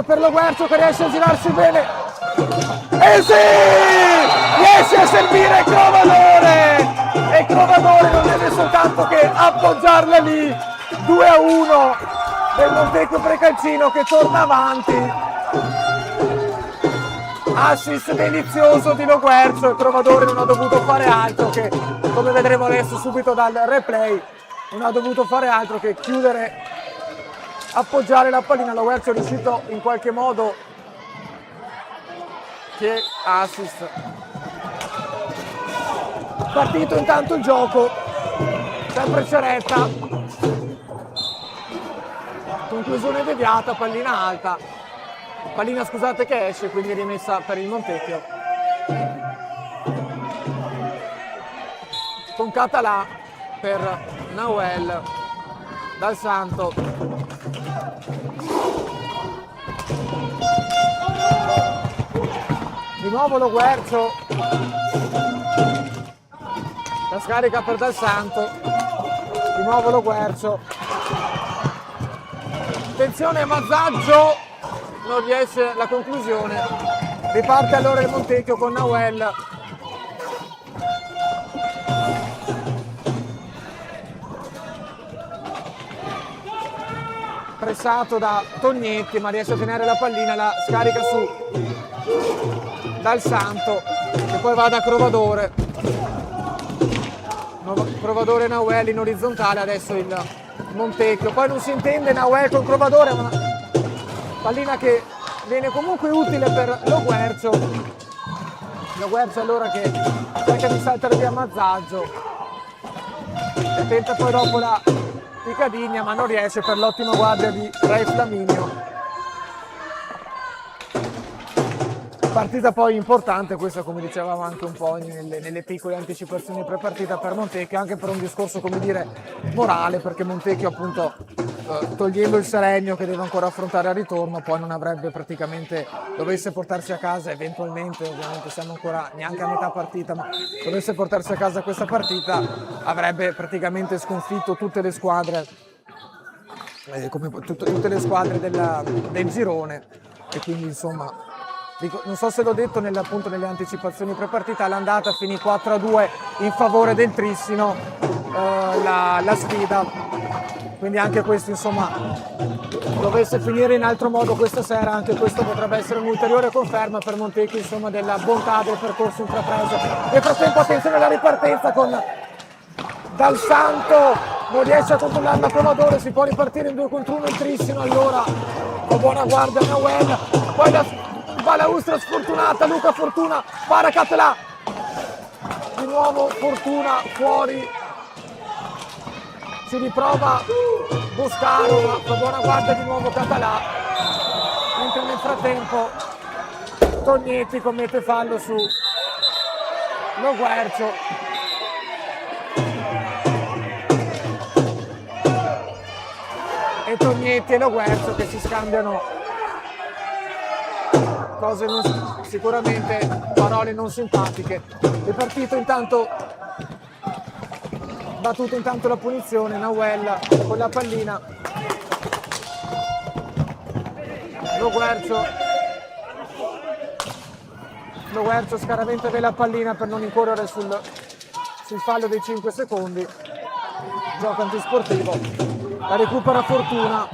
per Lo Guercio, che riesce a girarsi bene. E sì! Riesce a servire Crovadore! E Crovadore non deve soltanto che appoggiarla lì. 2-1 del Montecchio Precalcino, che torna avanti. Assist delizioso di Lo Guercio, e Crovadore non ha dovuto fare altro che, come vedremo adesso subito dal replay, non ha dovuto fare altro che chiudere, appoggiare la pallina. Lo Guercio è riuscito in qualche modo, che assist. Partito intanto il gioco, sempre Ceretta, conclusione deviata, pallina alta. Pallina, scusate, che esce, quindi rimessa per il Montecchio. Con Català per Nahuel, Dal Santo. Di nuovo Lo Guercio. La scarica per Dal Santo. nuovo Lo Guercio. Attenzione, Mazzaggio, non riesce la conclusione. Riparte allora il Montecchio con Nawel. Pressato da Tognetti, ma riesce a tenere la pallina, la scarica su Dal Santo, e poi va da Crovadore. Crovadore e Nawel in orizzontale, adesso il Montecchio. Poi non si intende Nawel con Crovadore, ma una pallina che viene comunque utile per Lo Guercio. Lo Guercio allora che cerca di saltare via Mazzaggio e tenta poi dopo la Piccadigna, ma non riesce per l'ottima guardia di Ray Flaminio. Partita poi importante questa, come dicevamo anche un po' nelle piccole anticipazioni prepartita per Montecchio, anche per un discorso, come dire, morale, perché Montecchio appunto togliendo il Seregno che deve ancora affrontare al ritorno, poi non avrebbe praticamente, dovesse portarsi a casa eventualmente, ovviamente siamo ancora neanche a metà partita, ma dovesse portarsi a casa questa partita avrebbe praticamente sconfitto tutte le squadre, come tutte le squadre del girone, e quindi insomma non so se l'ho detto appunto nelle anticipazioni prepartita, l'andata finì 4-2 in favore del Trissino, la sfida, quindi anche questo insomma dovesse finire in altro modo questa sera, anche questo potrebbe essere un'ulteriore conferma per Montecchio insomma della bontà del percorso intrapreso. Nel frattempo attenzione alla ripartenza con Dal Santo, non riesce a controllare la Crovadore, si può ripartire in 2 contro 1 il Trissino, allora con buona guardia Nawel, poi la balaustra sfortunata, Luca Fortuna, para Català, di nuovo Fortuna fuori, si riprova Boscaro, ma con buona guardia di nuovo Català, mentre nel frattempo Tognetti commette fallo su Lo Guercio. E Tognetti e Lo Guercio che si scambiano cose sicuramente parole non simpatiche. È partito intanto, battuto intanto la punizione, Nawel con la pallina, Lo Guercio scaraventa bene la pallina per non incorrere sul fallo dei 5 secondi, gioco antisportivo, la recupera Fortuna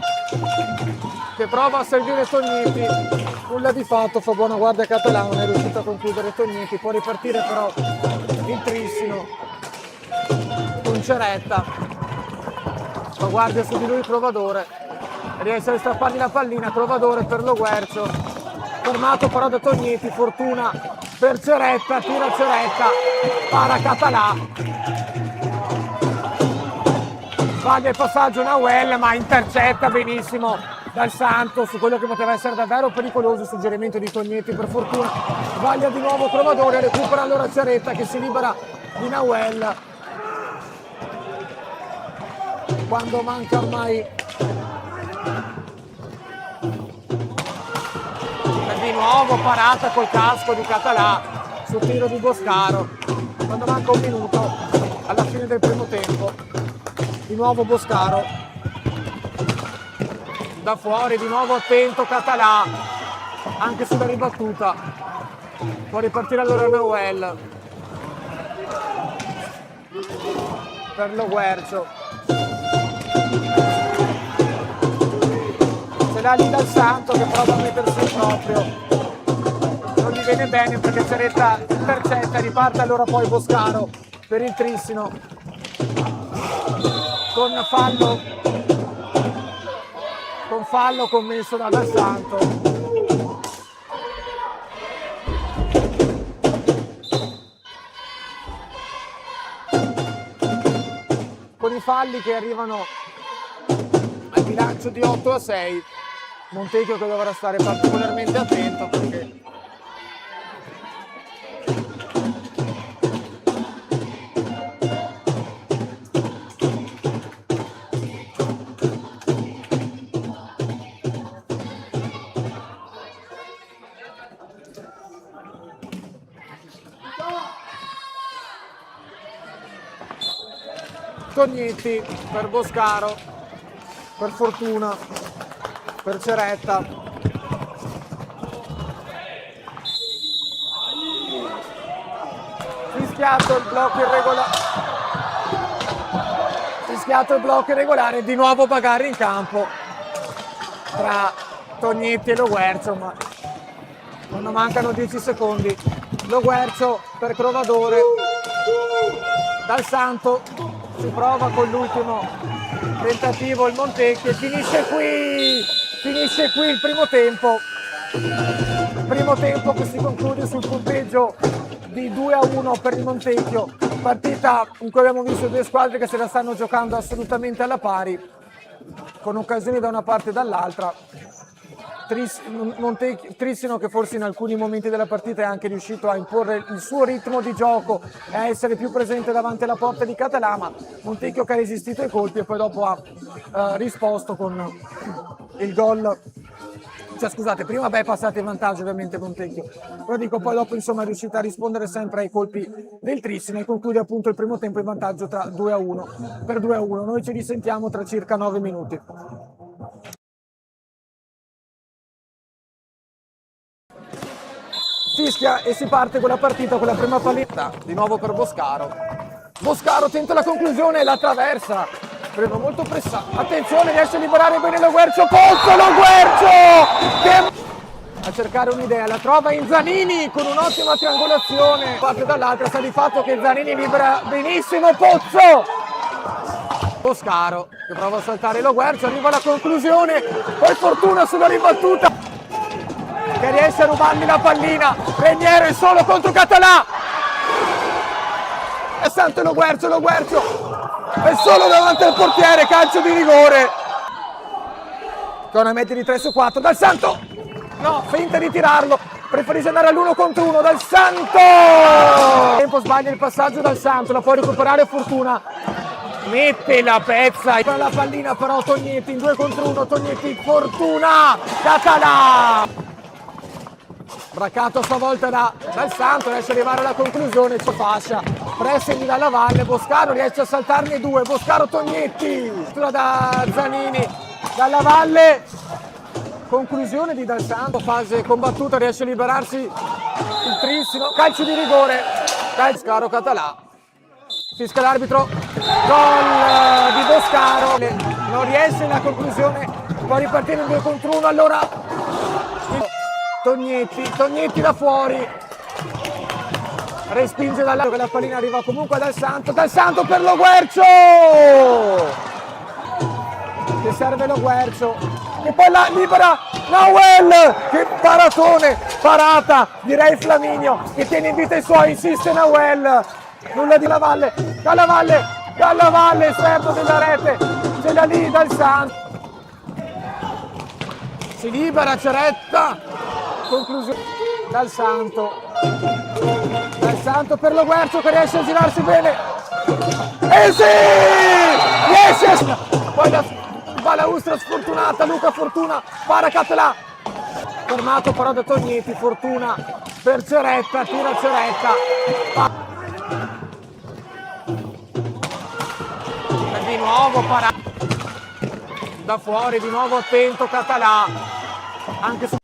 che prova a servire Tognetti, nulla di fatto, fa buona guardia Català, non è riuscito a concludere Tognetti, può ripartire però il Trissino con Ceretta, fa guardia su di lui Crovadore, riesce a strappargli la pallina, Crovadore per Lo Guercio, fermato però da Tognetti, Fortuna per Ceretta, tira Ceretta, para Català, sbaglia il passaggio Nawel ma intercetta benissimo Dal Santo su quello che poteva essere davvero pericoloso suggerimento di Tognetti, per fortuna sbaglia di nuovo Crovadore, recupera allora Ceretta che si libera di Nawel quando manca ormai di nuovo parata col casco di Català sul tiro di Boscaro quando manca 1 minuto alla fine del primo tempo. Di nuovo Boscaro da fuori, di nuovo attento Català anche sulla ribattuta, può ripartire allora Nawel per Lo Guercio, se l'ha lì Dal Santo che prova a mettersi in proprio, non gli viene bene perché Ceretta intercetta, riparte allora poi Boscaro per il Trissino con fallo commesso da Dal Santo. Con i falli che arrivano al bilancio di 8-6, Montecchio che dovrà stare particolarmente attento perché Tognetti per Boscaro, per Fortuna, per Ceretta. Fischiato il blocco irregolare. Fischiato il blocco irregolare, di nuovo bagarre in campo tra Tognetti e Lo Guercio, ma quando mancano 10 secondi. Lo Guercio per Crovadore. Dal Santo si prova con l'ultimo tentativo il Montecchio e finisce qui il primo tempo che si conclude sul punteggio di 2-1 per il Montecchio, partita in cui abbiamo visto due squadre che se la stanno giocando assolutamente alla pari, con occasioni da una parte e dall'altra. Trissino che forse in alcuni momenti della partita è anche riuscito a imporre il suo ritmo di gioco e a essere più presente davanti alla porta di Català, ma Montecchio che ha resistito ai colpi e poi dopo ha risposto con il gol. Cioè, scusate, prima è passato in vantaggio ovviamente Montecchio, però dico poi dopo insomma è riuscita a rispondere sempre ai colpi del Trissino e conclude appunto il primo tempo in vantaggio per 2-1. Noi ci risentiamo tra circa 9 minuti. Fischia e si parte con la partita con la prima palletta, di nuovo per Boscaro. Boscaro tenta la conclusione e la traversa. Premo molto pressato. Attenzione, riesce a liberare bene Lo Guercio. Pozzo Lo Guercio! A cercare un'idea, la trova in Zanini con un'ottima triangolazione. Parte dall'altra, sta di fatto che Zanini libera benissimo Pozzo. Boscaro che prova a saltare Lo Guercio, arriva alla conclusione. Poi Fortuna sulla ribattuta, che riesce a rubargli la pallina. Reniero solo contro Català. E Santo Lo Guercio è solo davanti al portiere, calcio di rigore. Con una media di 3-4 Dal Santo, no, finta di tirarlo, preferisce andare all'1 contro 1. Dal Santo, tempo sbaglia il passaggio Dal Santo, la può recuperare Fortuna, mette la pezza per la pallina però Tognetti in 2 contro 1. Tognetti, Fortuna, Català. Braccato stavolta Dal Santo, riesce ad arrivare alla conclusione, c'è fascia, pressing dalla Valle, Boscaro riesce a saltarne 2, Boscaro Tognetti, da Zanini, dalla Valle, conclusione di Dal Santo, fase combattuta, riesce a liberarsi il Trissino, calcio di rigore, Boscaro Català, fischia l'arbitro, gol di Boscaro, non riesce la conclusione, può ripartire in 2 contro 1, allora Tognetti da fuori, respinge dall'alto, la pallina arriva comunque Dal Santo per Lo Guercio, che serve Lo Guercio, e poi la libera Nahuel, che paratone, parata, direi Flaminio, che tiene in vita i suoi, insiste Nahuel, nulla di Dalla Valle, esterno della rete, ce l'ha lì Dal Santo, si libera Ceretta, conclusione Dal Santo per Lo Guercio che riesce a girarsi bene e sì, riesce, poi la balaustra sfortunata, Luca Fortuna para Català, fermato però da Tognetti, Fortuna per Ceretta, tira Ceretta, di nuovo parato da fuori, di nuovo attento Català, anche su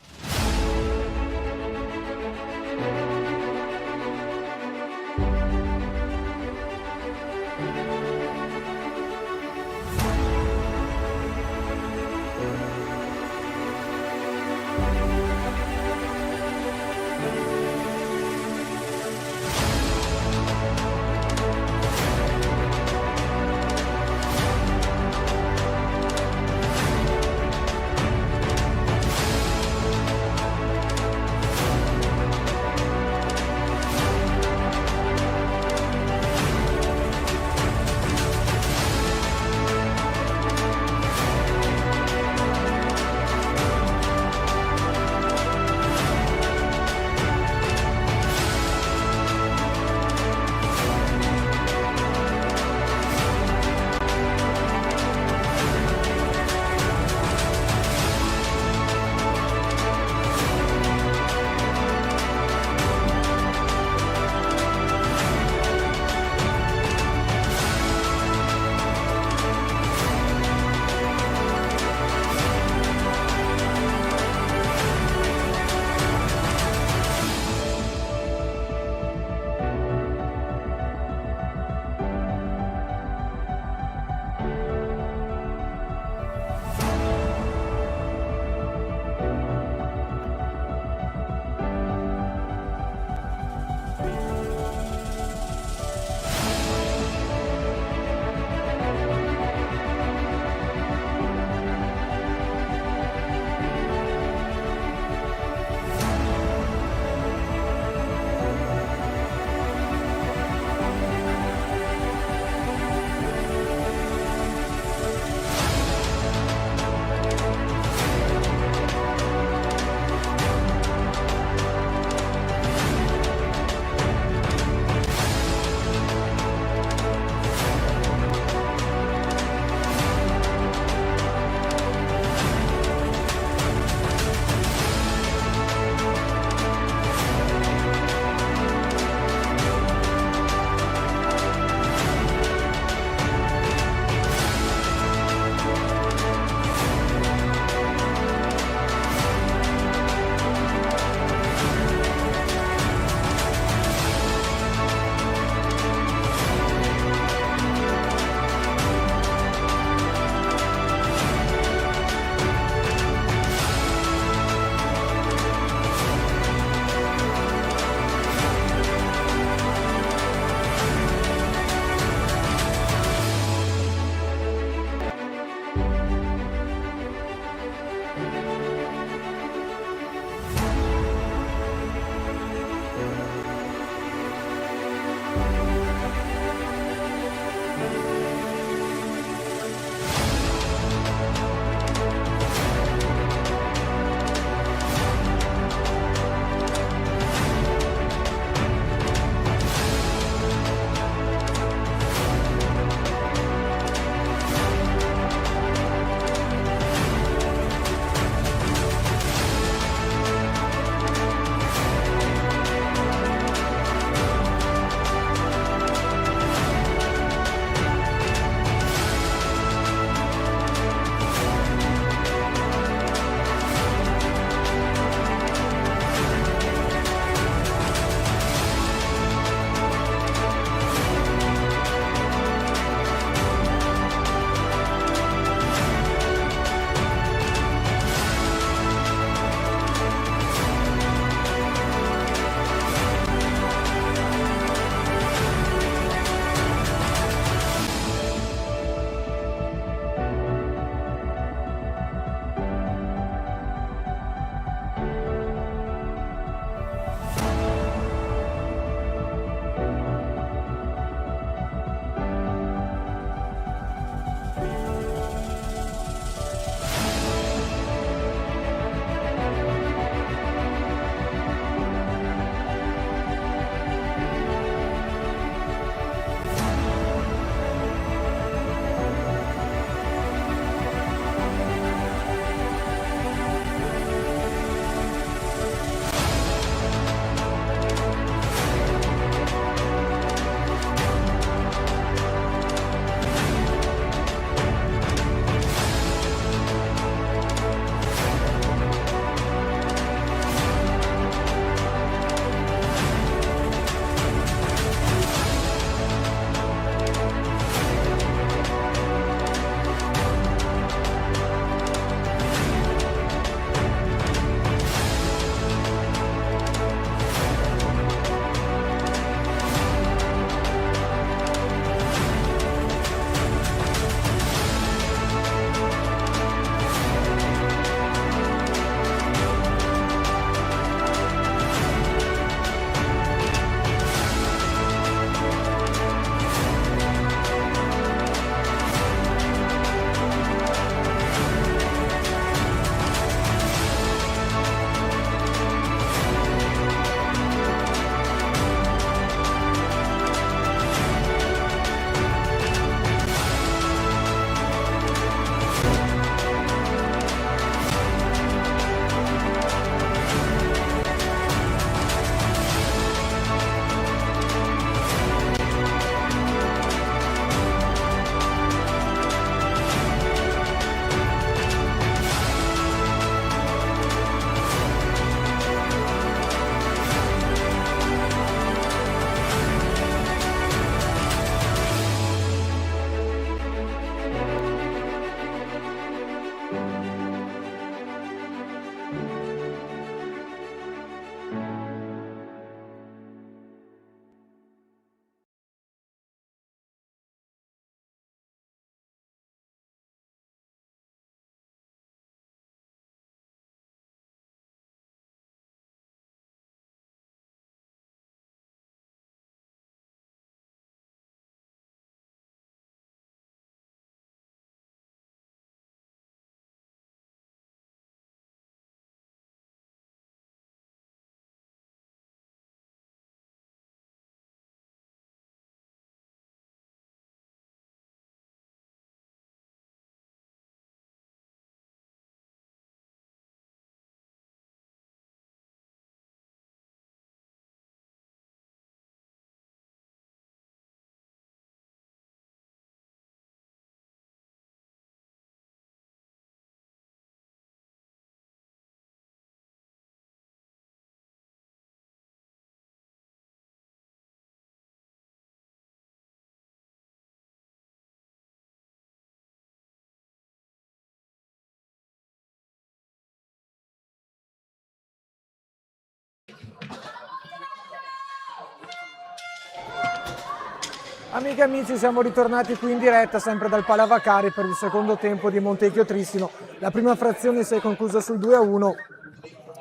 Amiche e amici, siamo ritornati qui in diretta sempre dal Palavacari per il secondo tempo di Montecchio Trissino. La prima frazione si è conclusa sul 2-1,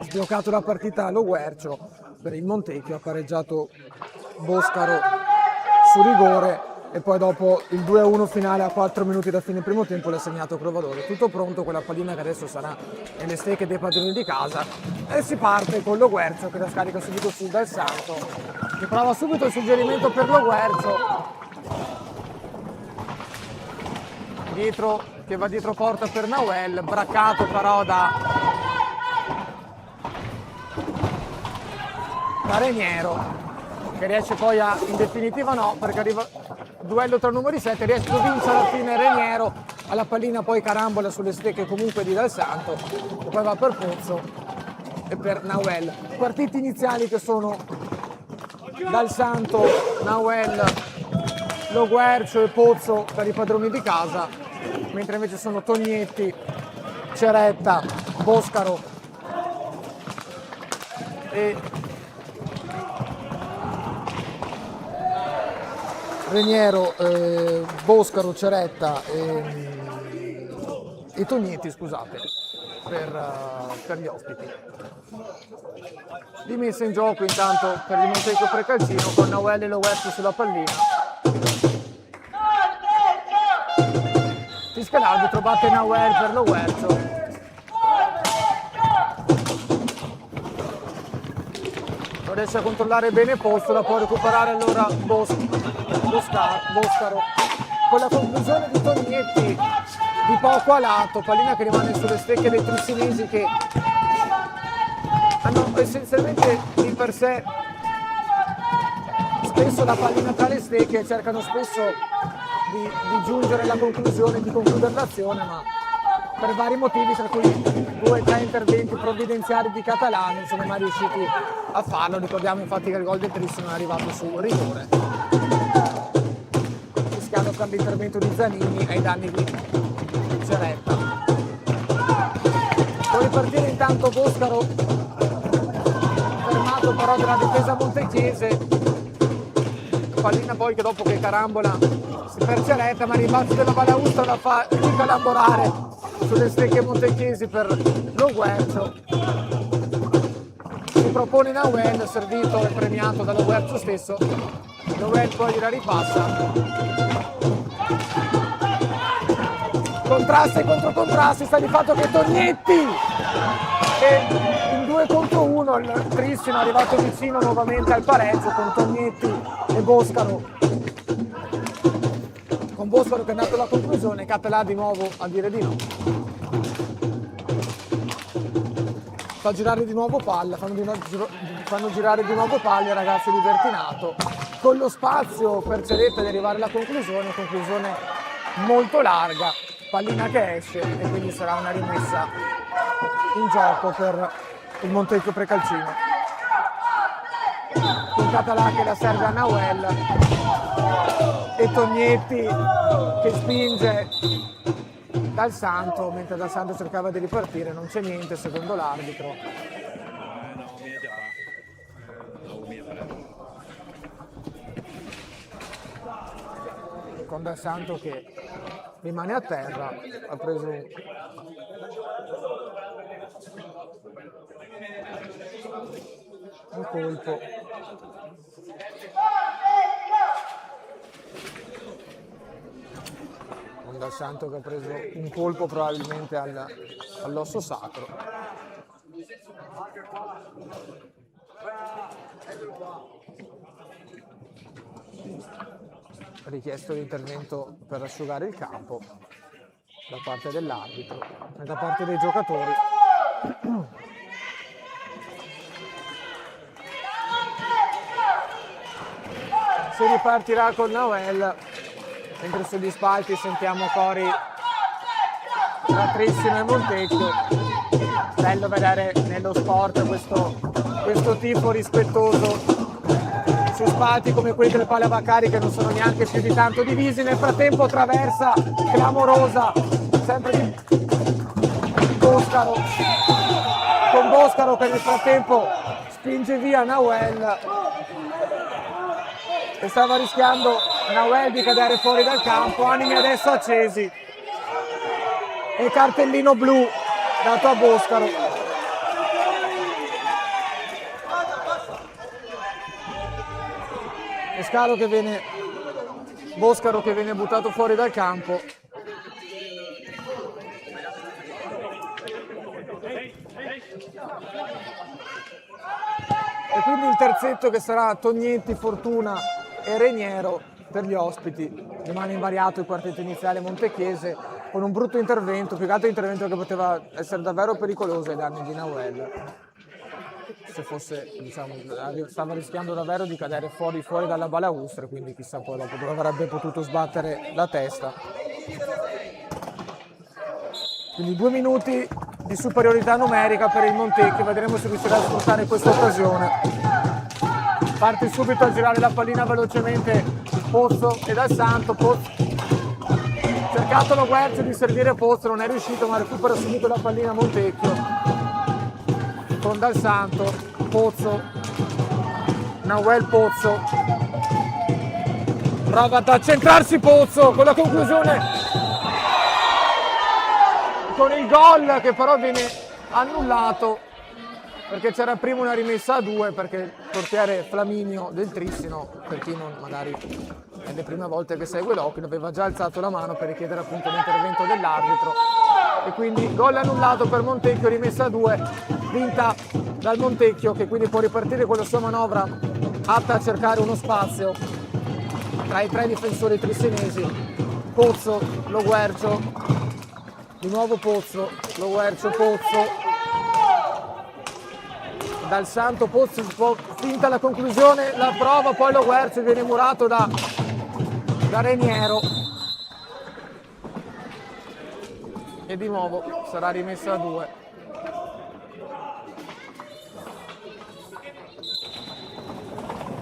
sbloccato la partita allo Guercio per il Montecchio, ha pareggiato Boscaro su rigore e poi dopo il 2-1 finale a 4 minuti da fine primo tempo l'ha segnato Crovadore. Tutto pronto, quella pallina che adesso sarà nelle stecche dei padroni di casa e si parte con lo Guercio che la scarica subito su Dal Santo, che prova subito il suggerimento per lo Guercio. Dietro, che va dietro porta per Nauel, braccato però da Reniero, che riesce poi a, in definitiva no, perché arriva duello tra numeri 7, riesce a vincere alla fine Reniero, alla pallina poi carambola sulle stecche comunque di Dal Santo, e poi va per Pozzo e per Nauel. Partiti iniziali che sono Dal Santo, Nauel, Lo Guercio e Pozzo per i padroni di casa, mentre invece sono Tognetti, Ceretta, Boscaro e Reniero, Boscaro, Ceretta e Tognetti, scusate, per gli ospiti. Rimessa in gioco intanto per il Montecchio Precalcino con Nauel e Lo Guercio sulla pallina. Fischia l'arbitro, batte Nauel per Lo Guercio. Non riesce a controllare bene il posto, la può recuperare allora Boscaro. Con la conclusione di Tognetti di poco a lato, pallina che rimane sulle stecche dei trissinesi che hanno essenzialmente di per sé spesso la pallina tra le stecche e cercano spesso di giungere alla conclusione, di concludere l'azione, ma per vari motivi, tra cui 2 o 3 interventi provvidenziali di Catalano, non sono mai riusciti a farlo. Ricordiamo infatti che il gol del Trissino è arrivato su rigore, fischiato per l'intervento di Zanini ai danni di Ceretta. Può ripartire intanto Boscaro, fermato però dalla difesa montecchiese. Pallina poi che dopo che carambola per Ceretta, ma il rimbalzo della Balaustra la fa ricalamborare sulle stecche montecchiesi per Lo Guercio. Si propone Nauel, servito e premiato dallo Guercio stesso. Nauel poi la ripassa. Contrasti contro contrasti, sta di fatto che Tognetti e in 2 contro 1 il Trissino è arrivato vicino nuovamente al pareggio con Tognetti e Boscaro. Con Boscaro che è andato alla conclusione, Català di nuovo a dire di no. Fa girare di nuovo palla, fanno girare di nuovo palla i ragazzi di Bertinato, con lo spazio per Ceretta di arrivare alla conclusione molto larga, pallina che esce e quindi sarà una rimessa in gioco per il Montecchio Precalcino. Con Català che la serve a Nauel e Tognetti che spinge Dal Santo, mentre Dal Santo cercava di ripartire, non c'è niente secondo l'arbitro. Con Dal Santo che rimane a terra, ha preso un colpo. Con Dal Santo che ha preso un colpo probabilmente all'osso sacro. Richiesto l'intervento per asciugare il campo da parte dell'arbitro e da parte dei giocatori. Si ripartirà con Nauel, mentre sugli spalti sentiamo cori tra Trissino e Montecchio. Bello vedere nello sport questo tifo rispettoso su spalti come quelli del Palavacari che non sono neanche più di tanto divisi. Nel frattempo traversa clamorosa sempre di Boscaro, con Boscaro che nel frattempo spinge via Nauel e stava rischiando Nawel di cadere fuori dal campo, animi adesso accesi e cartellino blu dato a Boscaro. Boscaro che viene buttato fuori dal campo. E quindi il terzetto che sarà Tognetti, Fortuna e Reniero per gli ospiti. Rimane invariato il quartetto iniziale montechiese con un brutto intervento, più che altro intervento che poteva essere davvero pericoloso ai danni di Nawel. Se fosse, diciamo, stava rischiando davvero di cadere fuori dalla balaustra, quindi chissà poi dopo dove avrebbe potuto sbattere la testa. Quindi 2 minuti di superiorità numerica per il Montecchio, vedremo se riuscirà a sfruttare questa occasione. Parte subito a girare la pallina velocemente Pozzo e Dal Santo. Pozzo, cercato lo Guercio di servire Pozzo, non è riuscito, ma recupera subito la pallina Montecchio con Dal Santo, Pozzo, Nawel Pozzo, prova ad accentrarsi Pozzo con la conclusione, con il gol che però viene annullato perché c'era prima una rimessa a 2, perché il portiere Flaminio del Trissino, per chi non magari è le prime volte che segue l'Ochino, aveva già alzato la mano per richiedere appunto l'intervento dell'arbitro, e quindi gol annullato per Montecchio, rimessa a 2 vinta dal Montecchio, che quindi può ripartire con la sua manovra atta a cercare uno spazio tra i 3 difensori trissinesi. Pozzo, Lo Guercio, di nuovo Pozzo, Lo Guercio, Pozzo, Dal Santo, Pozzo, finta la conclusione, la prova, poi Lo Guercio viene murato da Reniero e di nuovo sarà rimessa a 2.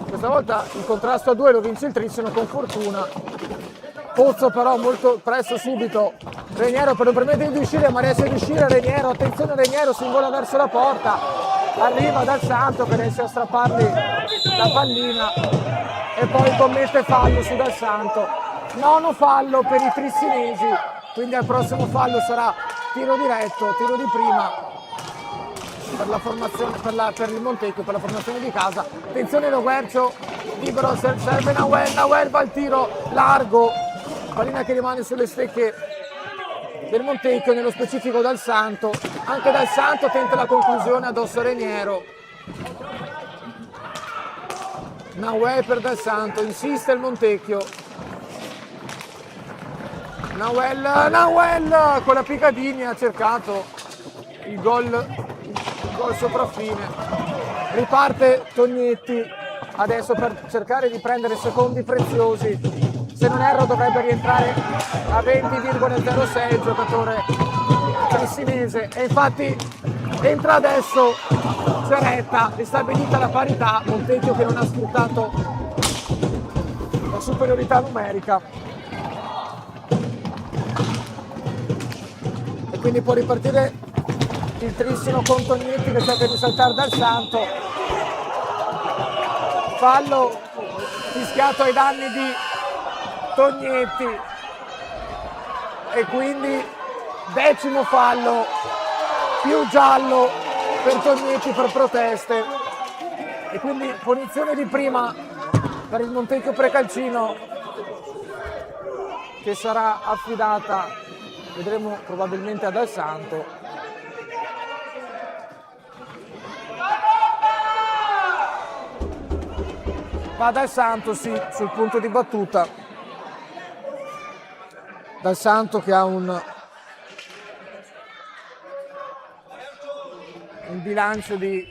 Questa volta il contrasto a 2 lo vince il Trissino con Fortuna. Pozzo però molto presto subito Reniero per non permettere di uscire, ma riesce ad uscire Reniero, attenzione Reniero, si invola verso la porta, arriva Dal Santo che riesce a strappargli la pallina e poi commette fallo su Dal Santo. Nono fallo per i trissinesi, quindi al prossimo fallo sarà tiro diretto, tiro di prima per la formazione, per il Montecchio, per la formazione di casa. Attenzione Lo Guercio, libero, serve Nawel va al tiro largo, pallina che rimane sulle stecche del Montecchio, nello specifico Dal Santo. Anche Dal Santo tenta la conclusione addosso a Reniero. Nawel per Dal Santo, insiste il Montecchio. Nawel con la Picadini ha cercato il gol sopraffine. Riparte Tognetti adesso per cercare di prendere secondi preziosi. Se non erro dovrebbe rientrare a 20,06 il giocatore trissinese, e infatti entra adesso Ceretta, ristabilita la parità. Montecchio che non ha sfruttato la superiorità numerica e quindi può ripartire il Trissino con Tognetti che cerca di saltare Dal Santo. Fallo fischiato ai danni di Tognetti e quindi 10° fallo più giallo per Tognetti per proteste, e quindi punizione di prima per il Montecchio Precalcino che sarà affidata, vedremo, probabilmente a Dal Santo. Va Dal Santo, sì, sul punto di battuta. Dal Santo che ha un bilancio di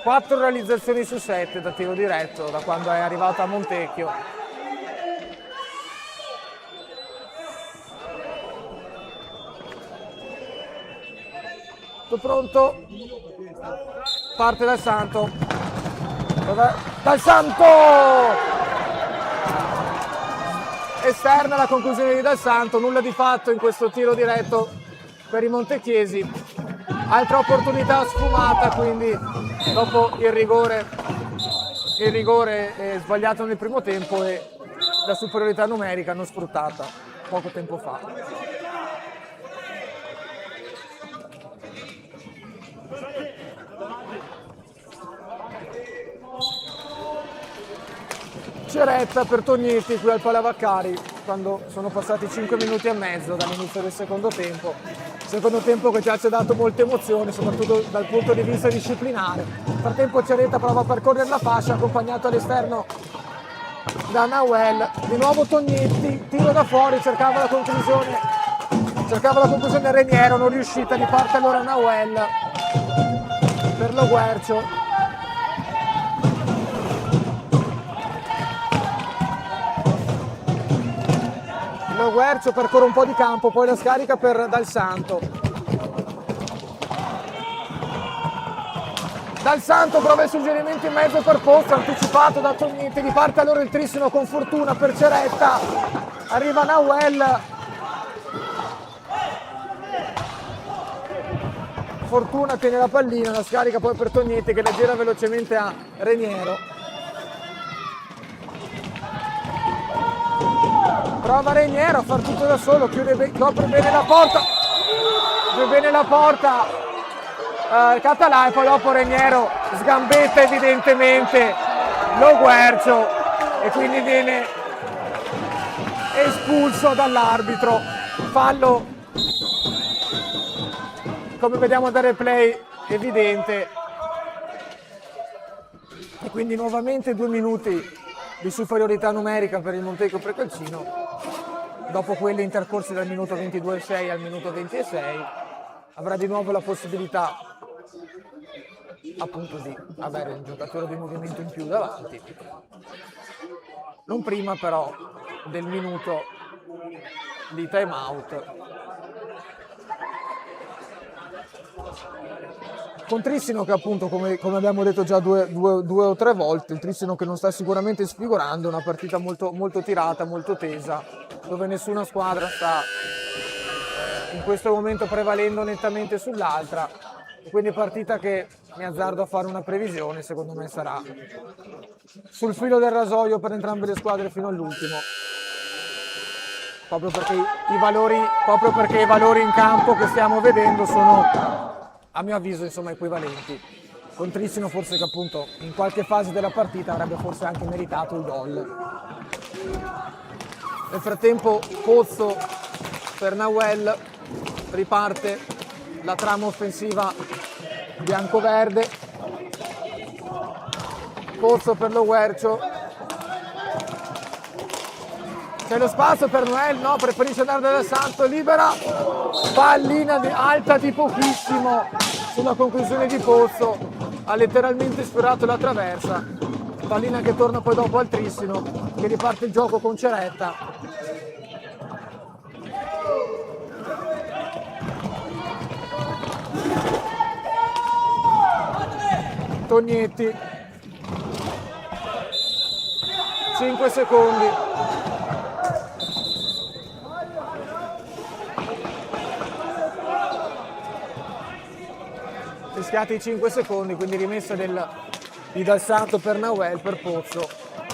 4 realizzazioni su 7 da tiro diretto da quando è arrivato a Montecchio. Tutto pronto? Parte Dal Santo. Dal Santo! Esterna la conclusione di Dal Santo, nulla di fatto in questo tiro diretto per i montecchiesi. Altra opportunità sfumata, quindi dopo il rigore sbagliato nel primo tempo, e la superiorità numerica non sfruttata poco tempo fa. Ceretta per Tognetti qui al Palavaccari quando sono passati 5 minuti e mezzo dall'inizio del secondo tempo che già ci ha dato molte emozioni, soprattutto dal punto di vista disciplinare. Nel frattempo Ceretta prova a percorrere la fascia accompagnato all'esterno da Nahuel, di nuovo Tognetti, tiro da fuori, cercava la conclusione Reniero, non riuscita, riparte allora Nahuel per Lo Guercio. Lo Guercio percorre un po' di campo, poi la scarica per Dal Santo. Dal Santo prova il suggerimento in mezzo per Pozzo, anticipato da Tognetti, riparte allora il trissimo con fortuna per Ceretta, arriva Nahuel. Fortuna tiene la pallina, la scarica poi per Tognetti che la gira velocemente a Reniero. Prova Reniero a far tutto da solo, copre bene la porta, Català e poi dopo Reniero sgambetta evidentemente Lo Guercio e quindi viene espulso dall'arbitro. Fallo, come vediamo dal replay, evidente. E quindi nuovamente 2 minuti di superiorità numerica per il Montecchio Precalcino. Dopo quelli intercorsi dal minuto 22,6 al minuto 26 avrà di nuovo la possibilità appunto di avere un giocatore di movimento in più davanti, non prima però del minuto di time out. Con Trissino che appunto come abbiamo detto già due o tre volte, il Trissino che non sta sicuramente sfigurando, una partita molto, molto tirata, molto tesa, dove nessuna squadra sta in questo momento prevalendo nettamente sull'altra, quindi partita che mi azzardo a fare una previsione, secondo me sarà sul filo del rasoio per entrambe le squadre fino all'ultimo, proprio perché i valori in campo che stiamo vedendo sono a mio avviso insomma equivalenti. Con Trissino forse che appunto in qualche fase della partita avrebbe forse anche meritato il gol. Nel frattempo Pozzo per Nahuel, riparte la trama offensiva biancoverde. Pozzo per Lo Guercio, c'è lo spazio per Noel, no, preferisce andare Dal Santo, libera, pallina alta di pochissimo sulla conclusione di Pozzo, ha letteralmente sfiorato la traversa, pallina che torna poi dopo al Trissino, che riparte il gioco con Ceretta. Tognetti, 5 secondi. Fischiati i 5 secondi, quindi rimessa di Dal Santo per Nahuel, per Pozzo.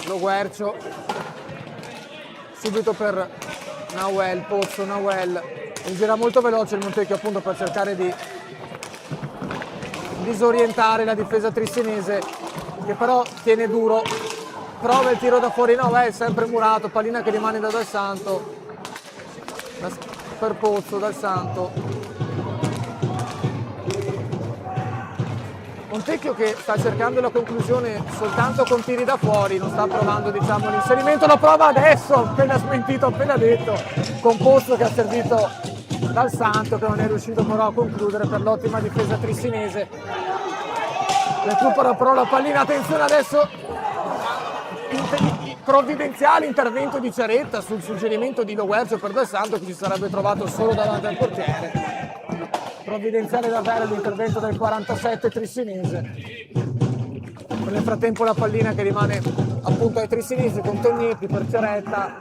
Lo Guercio, subito per Nahuel, Pozzo, Nahuel. Gira molto veloce il Montecchio appunto per cercare di disorientare la difesa trissinese, che però tiene duro. Prova il tiro da fuori, no, è sempre murato, pallina che rimane da Dal Santo. Per Pozzo, Dal Santo. Montecchio che sta cercando la conclusione soltanto con tiri da fuori, non sta provando diciamo l'inserimento, lo prova adesso, appena smentito, appena detto, con Pozzo che ha servito Dal Santo, che non è riuscito però a concludere per l'ottima difesa trissinese. Recupera però la pallina, attenzione adesso, provvidenziale intervento di Ceretta sul suggerimento di Lo Guercio per Dal Santo, che si sarebbe trovato solo davanti al portiere. Provvidenziale davvero l'intervento del 47 trissinese. Nel frattempo la pallina che rimane appunto ai trissinesi con Tognetti per Ceretta,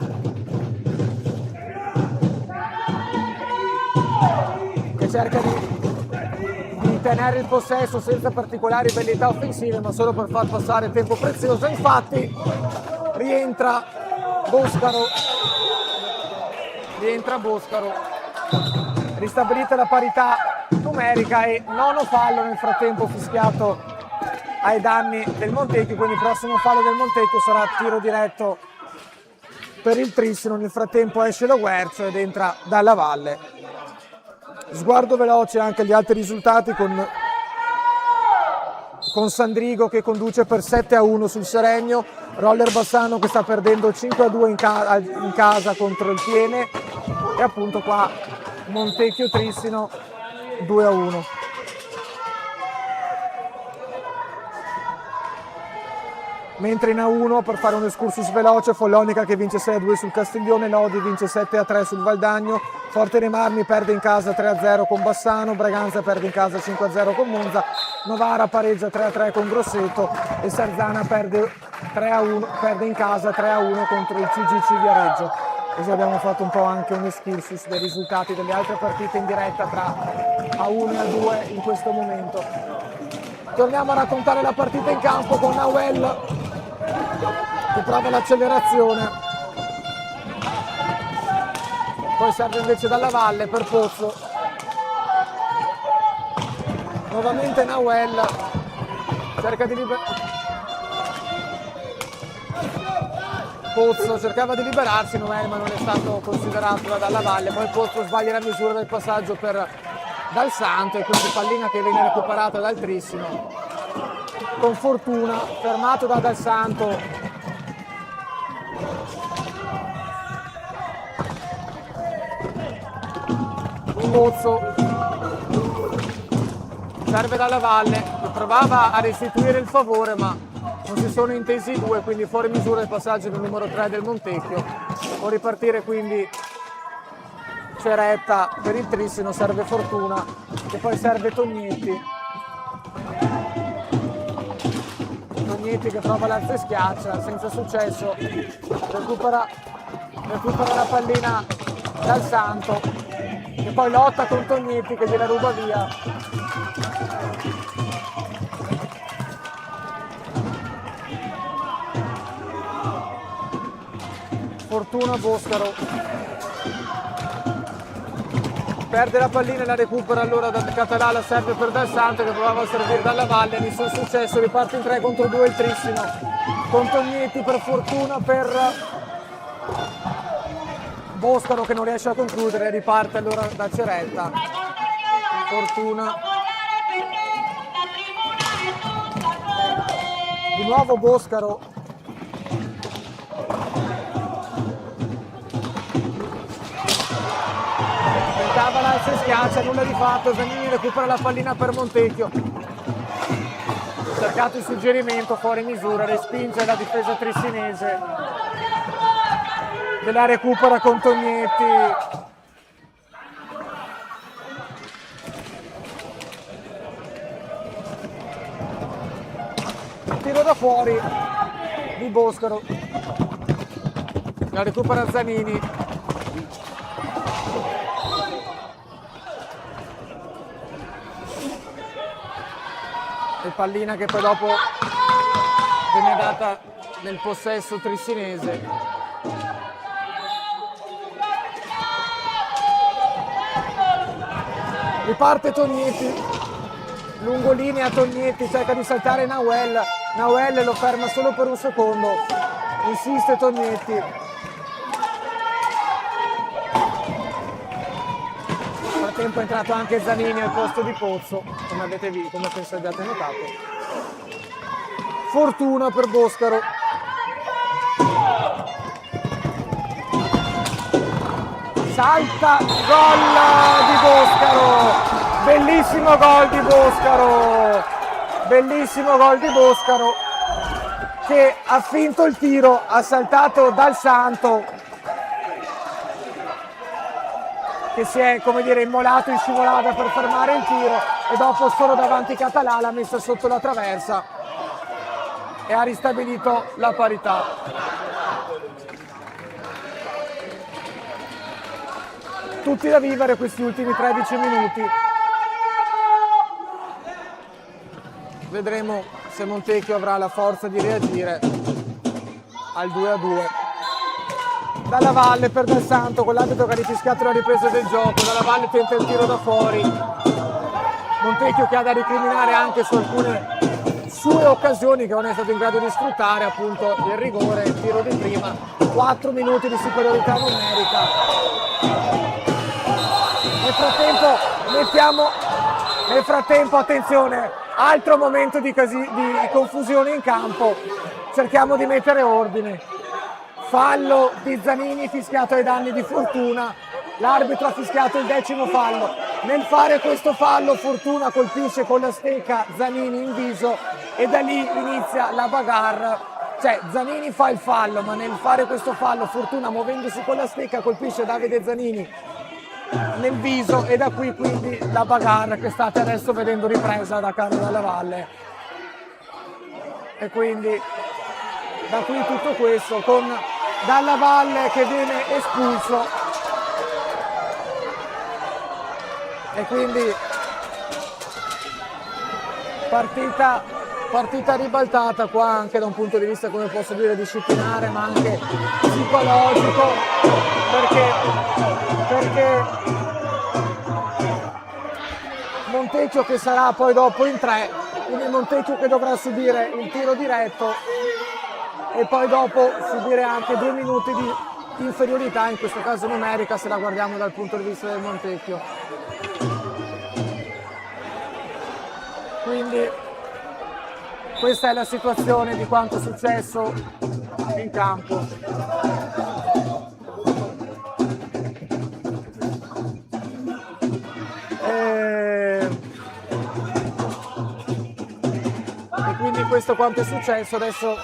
che cerca di tenere il possesso senza particolari bellezza offensive, ma solo per far passare tempo prezioso. Infatti rientra Boscaro, rientra Boscaro, ristabilita la parità numerica e nono fallo nel frattempo fischiato ai danni del Montecchio, quindi il prossimo fallo del Montecchio sarà tiro diretto per il Trissino. Nel frattempo esce lo Guercio ed entra Dalla Valle. Sguardo veloce anche agli altri risultati con Sandrigo che conduce per 7-1 sul Seregno, Roller Bassano che sta perdendo 5-2 in casa contro il Piene e appunto qua Montecchio Trissino 2-1. Mentre in A1, per fare un excursus veloce, Follonica che vince 6-2 sul Castiglione, Lodi vince 7-3 sul Valdagno, Forte dei Marmi perde in casa 3-0 con Bassano, Braganza perde in casa 5-0 con Monza, Novara pareggia 3-3 con Grosseto e Sarzana perde in casa 3-1 contro il CGC Viareggio. Così abbiamo fatto un po' anche un excursus dei risultati delle altre partite in diretta tra A1 e A2 in questo momento. Torniamo a raccontare la partita in campo con Nawel che prova l'accelerazione, poi serve invece Dalla Valle per Pozzo, nuovamente Nawel cerca di Pozzo cercava di liberarsi Nawel ma non è stato considerato da Dalla Valle, poi Pozzo sbaglia la misura del passaggio per Dal Santo e quindi pallina che viene recuperata dal Trissino con fortuna, fermato da Dal Santo. Pozzo serve Dalla Valle che provava a restituire il favore ma non si sono intesi i due, quindi fuori misura il passaggio del numero 3 del Montecchio. Può ripartire quindi Ceretta per il Trissino, serve Fortuna e poi serve Tognetti che prova l'alza e schiaccia senza successo, recupera la pallina Dal Santo e poi lotta con Tognetti che gliela ruba via. Fortuna Boscaro perde la pallina e la recupera allora da Català, la serve per Dal Santo che provava a servire Dalla Valle, nessun successo, riparte in 3 contro 2 il Trissino con Tognetti per Fortuna per Boscaro che non riesce a concludere, riparte allora da Ceretta. Fortuna di nuovo Boscaro tentava l'alza e schiaccia, nulla di fatto, Zanini recupera la pallina per Montecchio, cercato il suggerimento fuori misura, respinge la difesa trissinese che la recupera con Tognetti. Tiro da fuori di Boscaro, la recupera Zanini. E pallina che poi dopo viene data nel possesso trissinese. Riparte Tognetti, lungolinea Tognetti, cerca di saltare Nawel lo ferma solo per un secondo, insiste Tognetti. Nel frattempo è entrato anche Zanini al posto di Pozzo, come avete visto, come penso abbiate notato. Fortuna per Boscaro. Salta, gol di Boscaro, bellissimo gol di Boscaro, bellissimo gol di Boscaro che ha finto il tiro, ha saltato Dal Santo che si è, come dire, immolato in scivolata per fermare il tiro e dopo solo davanti Català l'ha messa sotto la traversa e ha ristabilito la parità. Tutti da vivere questi ultimi 13 minuti. Vedremo se Montecchio avrà la forza di reagire al 2-2. Dalla Valle per Dal Santo, con l'arbitro che ha rifischiato la ripresa del gioco. Dalla Valle tenta il tiro da fuori. Montecchio che ha da recriminare anche su alcune sue occasioni che non è stato in grado di sfruttare, appunto il rigore, il tiro di prima. 4 minuti di superiorità numerica. Nel frattempo attenzione, altro momento di confusione in campo. Cerchiamo di mettere ordine. Fallo di Zanini fischiato ai danni di Fortuna. L'arbitro ha fischiato il 10° fallo. Nel fare questo fallo Fortuna colpisce con la stecca Zanini in viso e da lì inizia la bagarre. Cioè Zanini fa il fallo, ma nel fare questo fallo Fortuna, muovendosi con la stecca, colpisce Davide Zanini nel viso e da qui quindi la bagarre che state adesso vedendo ripresa da Carlo Dalla Valle. E quindi da qui tutto questo con Dalla Valle che viene espulso e quindi partita ribaltata qua anche da un punto di vista, come posso dire, disciplinare ma anche psicologico, perché Montecchio che sarà poi dopo in 3, quindi Montecchio che dovrà subire il tiro diretto e poi dopo subire anche 2 minuti di inferiorità, in questo caso numerica, se la guardiamo dal punto di vista del Montecchio. Quindi questa è la situazione di quanto è successo in campo. E quindi questo quanto è successo. Adesso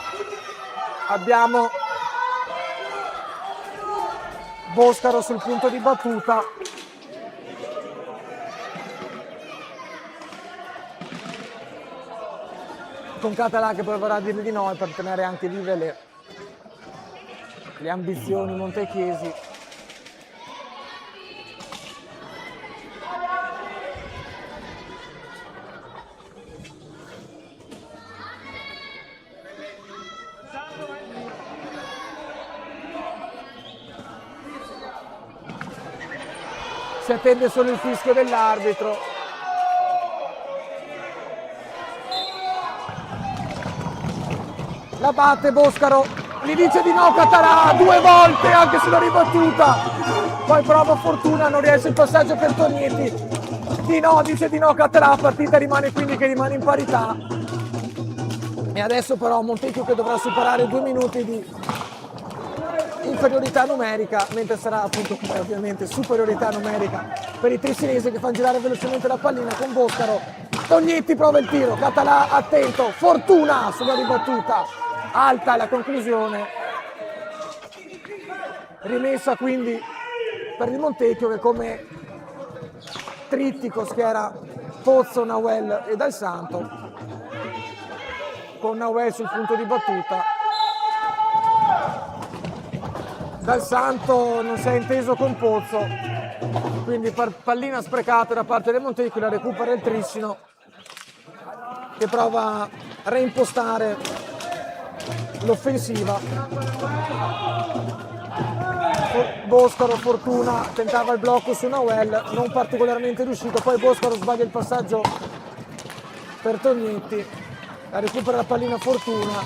abbiamo Boscaro sul punto di battuta. Con Català che proverà a dirgli di no per tenere anche vive le ambizioni montecchiesi. Si attende solo il fischio dell'arbitro. La batte Boscaro, gli dice di no Català 2 volte anche sulla ribattuta, poi prova Fortuna, non riesce il passaggio per Tognetti, di no, dice di no Català, partita rimane quindi che rimane in parità. E adesso però Montecchio che dovrà superare 2 minuti di inferiorità numerica, mentre sarà appunto ovviamente superiorità numerica per i trissinesi che fanno girare velocemente la pallina con Boscaro. Tognetti prova il tiro, Català attento, Fortuna sulla ribattuta. Alta la conclusione, rimessa quindi per il Montecchio che come trittico schiera Pozzo, Nauel e Dal Santo, con Nauel sul punto di battuta. Dal Santo non si è inteso con Pozzo, quindi pallina sprecata da parte del Montecchio, la recupera il Trissino che prova a reimpostare l'offensiva. Boscaro, Fortuna tentava il blocco su Nauel, non particolarmente riuscito, poi Boscaro sbaglia il passaggio per Tognetti, la recupera la pallina Fortuna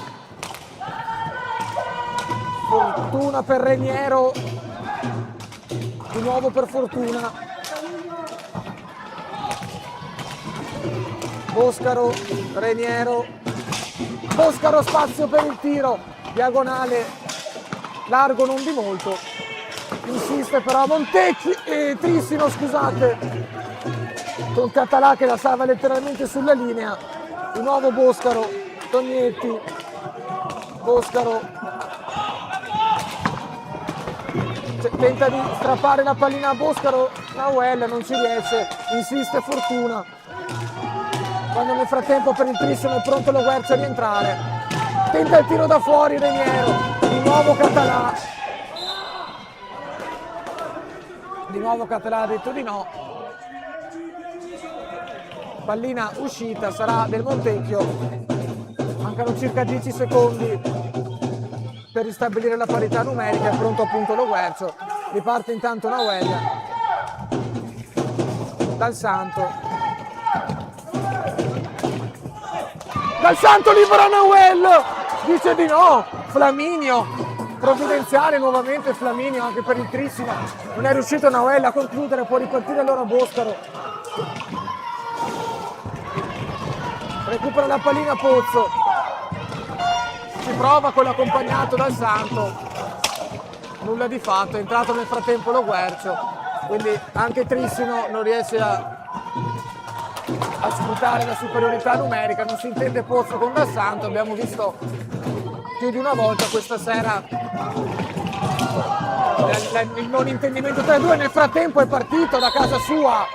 per Reniero, di nuovo per Fortuna, Boscaro, Reniero, Boscaro spazio per il tiro, diagonale, largo non di molto, insiste però Trissino, scusate, con Català che la salva letteralmente sulla linea, di nuovo Boscaro, Tognetti, Boscaro tenta di strappare la pallina a Boscaro, Nauel non ci riesce, insiste Fortuna, quando nel frattempo per il Trissino è pronto lo Guercio a rientrare, tenta il tiro da fuori Reniero, di nuovo Català ha detto di no, pallina uscita, sarà del Montecchio, mancano circa 10 secondi per ristabilire la parità numerica. È pronto appunto lo Guercio, riparte intanto Nahuel Dal Santo libera Nahuel, dice di no Flaminio, provvidenziale nuovamente Flaminio anche per il trissimo, non è riuscito Nahuel a concludere, può ripartire allora Boscaro, recupera la pallina Pozzo, si prova con l'accompagnato Dal Santo, nulla di fatto, è entrato nel frattempo lo Guercio, quindi anche Trissino non riesce a sfruttare la superiorità numerica, non si intende Pozzo con Dal Santo, abbiamo visto più di una volta questa sera il non intendimento tra i due. Nel frattempo è partito da casa sua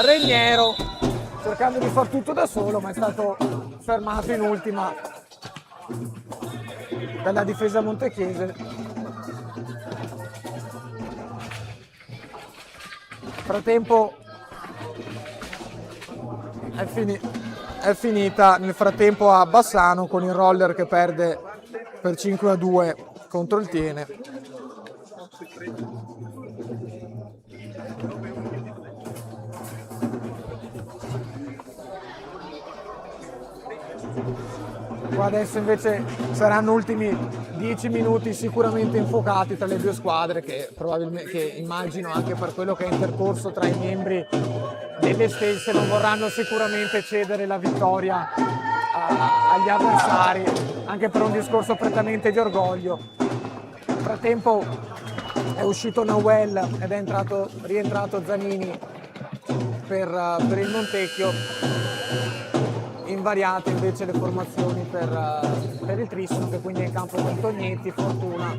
Reniero cercando di far tutto da solo, ma è stato fermato in ultima dalla difesa montechiese. Nel frattempo è finita nel frattempo a Bassano con il roller che perde per 5-2 contro il Tiene. Qua adesso invece saranno ultimi 10 minuti sicuramente infuocati tra le due squadre che probabilmente, che immagino anche per quello che è intercorso tra i membri delle stesse, non vorranno sicuramente cedere la vittoria agli avversari, anche per un discorso prettamente di orgoglio. Nel frattempo è uscito Nahuel ed è rientrato Zanini per il Montecchio. Invariate invece le formazioni per il Trissino, che quindi è in campo con Tognetti, Fortuna,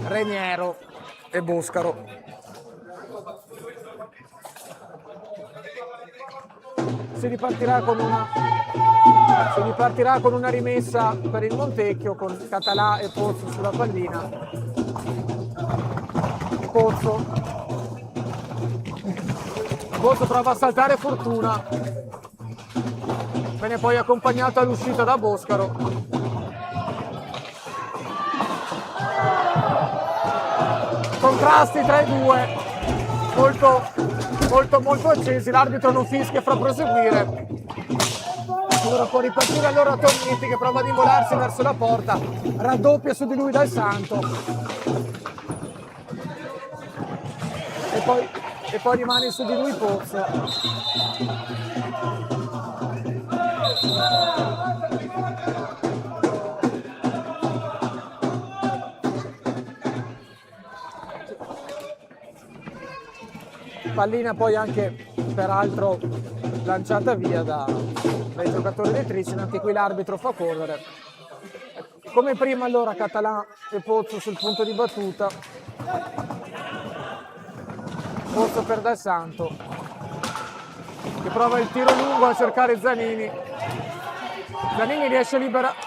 Reniero e Boscaro. Si ripartirà con una rimessa per il Montecchio con Català e Pozzo sulla pallina. Pozzo prova a saltare Fortuna, viene poi accompagnato all'uscita da Boscaro. Contrasti tra i due, molto accesi, l'arbitro non fischia, fa proseguire. Allora può ripartire allora Tognetti che prova ad involarsi verso la porta, raddoppia su di lui Dal Santo e poi rimane su di lui Pozzo. Pallina poi anche peraltro lanciata via dai giocatori del Trissino, anche qui l'arbitro fa correre. Come prima allora Català e Pozzo sul punto di battuta. Pozzo per Dal Santo che prova il tiro lungo a cercare Zanini. Zanini riesce a liberarsi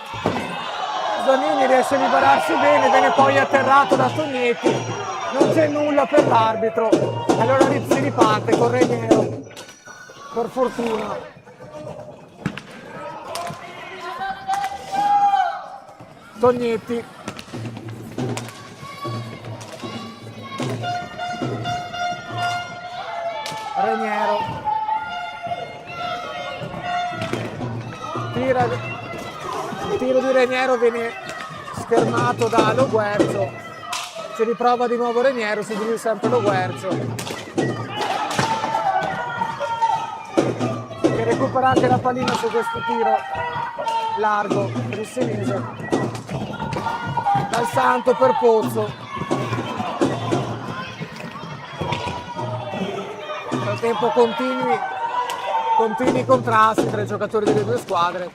bene, viene poi atterrato da Tognetti. Non c'è nulla per l'arbitro, allora si riparte con Reniero per Fortuna. Tognetti. Reniero. Il tiro di Reniero viene schermato da Lo Guercio. Si riprova di nuovo Reniero, su di lui sempre Lo Guercio, che recupera anche la pallina su questo tiro largo per il Senese. Dal Santo per Pozzo. Nel frattempo continui contrasti tra i giocatori delle due squadre.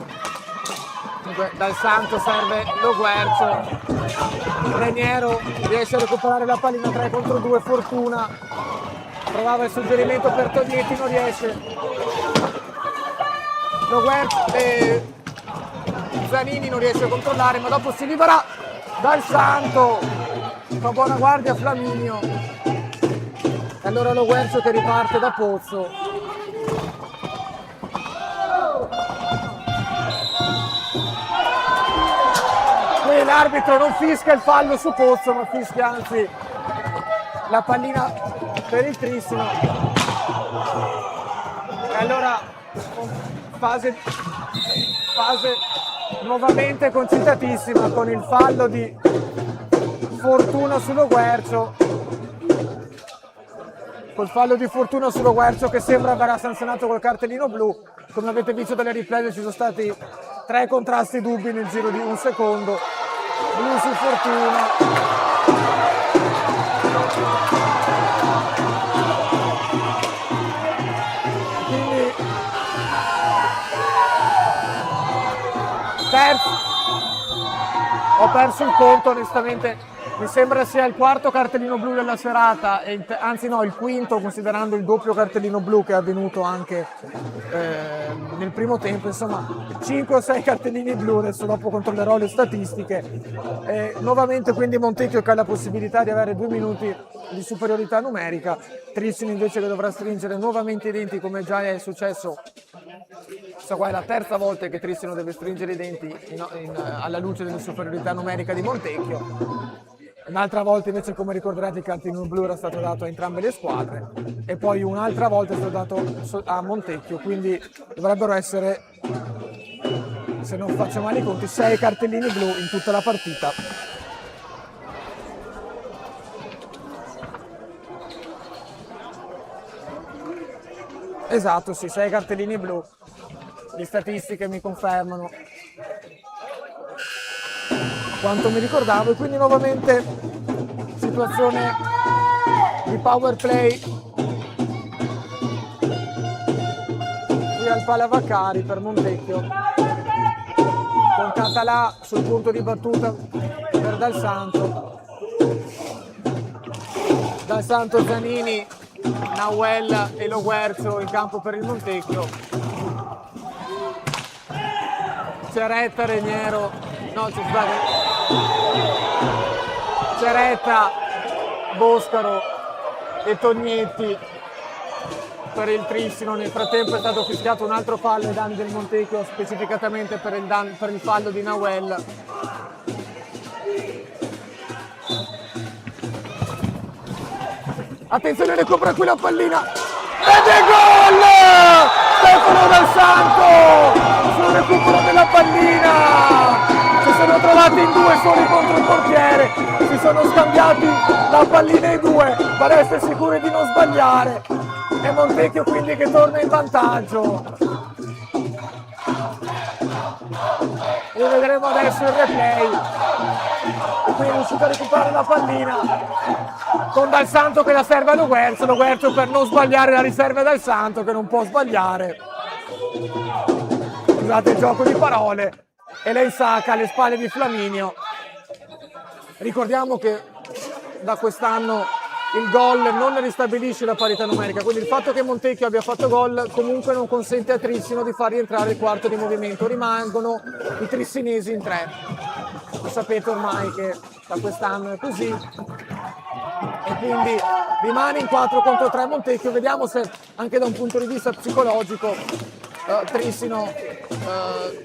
Comunque Dal Santo serve Lo Guercio. Reniero riesce a recuperare la pallina 3 contro 2, Fortuna provava il suggerimento per Tognetti, non riesce. Lo Guercio Zanini non riesce a controllare, ma dopo si libera Dal Santo, fa buona guardia Flaminio e allora Lo Guercio che riparte da Pozzo. l'arbitro non fischia il fallo su Pozzo, ma fischia anzi la pallina per il Trissino. E allora fase nuovamente concitatissima con il fallo di Fortuna sullo Guercio. Col fallo di Fortuna sullo Guercio che sembra verrà sanzionato col cartellino blu. Come avete visto dalle riprese ci sono stati 3 contrasti dubbi nel giro di un secondo. Blu su Fortuna. Quindi ho perso il conto onestamente. Mi sembra sia il 4º cartellino blu della serata, anzi no, il 5º considerando il doppio cartellino blu che è avvenuto anche nel primo tempo, insomma 5 o 6 cartellini blu, adesso dopo controllerò le statistiche. Nuovamente quindi Montecchio che ha la possibilità di avere 2 minuti di superiorità numerica, Trissino invece che dovrà stringere nuovamente i denti come già è successo. Questa qua è la terza volta che Trissino deve stringere i denti alla luce della superiorità numerica di Montecchio. Un'altra volta invece, come ricorderete, il cartellino blu era stato dato a entrambe le squadre e poi un'altra volta è stato dato a Montecchio, quindi dovrebbero essere, se non faccio male i conti, 6 cartellini blu in tutta la partita. Esatto, sì, 6 cartellini blu. Le statistiche mi confermano quanto mi ricordavo, e quindi nuovamente situazione di power play qui al Palavaccari per Montecchio, con Català sul punto di battuta per Dal Santo, Zanini, Nauel e Lo Guercio in campo per il Montecchio. Ceretta, Reniero, no, Ceretta, Boscaro e Tognetti per il Trissino. Nel frattempo è stato fischiato un altro fallo ai danni del Montecchio, specificatamente per il fallo di Nauel. Attenzione, recupera qui la pallina ed è gol! Stefano Dal Santo sul recupero della pallina. Si sono trovati in 2 soli contro il portiere, si sono scambiati la pallina in 2 per essere sicuri di non sbagliare. E Montecchio quindi che torna in vantaggio. E vedremo adesso il replay. E qui è riuscito a recuperare la pallina con Dal Santo che la serve a Lo Guercio per non sbagliare la riserva Dal Santo che non può sbagliare. Scusate il gioco di parole. E lei sacca alle spalle di Flaminio. Ricordiamo che da quest'anno il gol non ristabilisce la parità numerica, quindi il fatto che Montecchio abbia fatto gol comunque non consente a Trissino di far rientrare il quarto di movimento. Rimangono i trissinesi in 3. Lo sapete ormai che da quest'anno è così. E quindi rimane in 4 contro 3 Montecchio. Vediamo se anche da un punto di vista psicologico Trissino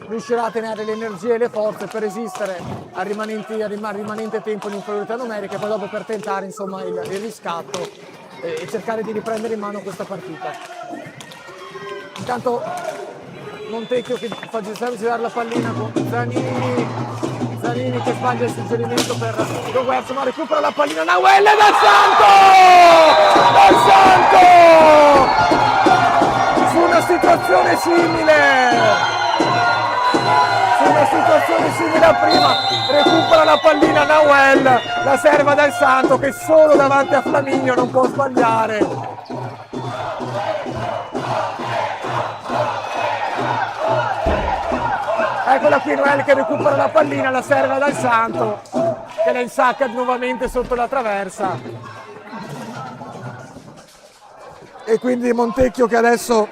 riuscirà a tenere le energie e le forze per resistere al rimanente tempo di inferiorità numerica e poi dopo per tentare insomma il riscatto e cercare di riprendere in mano questa partita. Intanto Montecchio che fa girare la pallina con Zanini che sbaglia il suggerimento per Lo Guercio, ma recupera la pallina Nauel e Dal Santo! Su una situazione simile a prima, recupera la pallina Nauel, la serva Dal Santo che solo davanti a Flaminio non può sbagliare. Eccola qui Noel che recupera la pallina, la serva Dal Santo che la insacca nuovamente sotto la traversa. E quindi Montecchio che adesso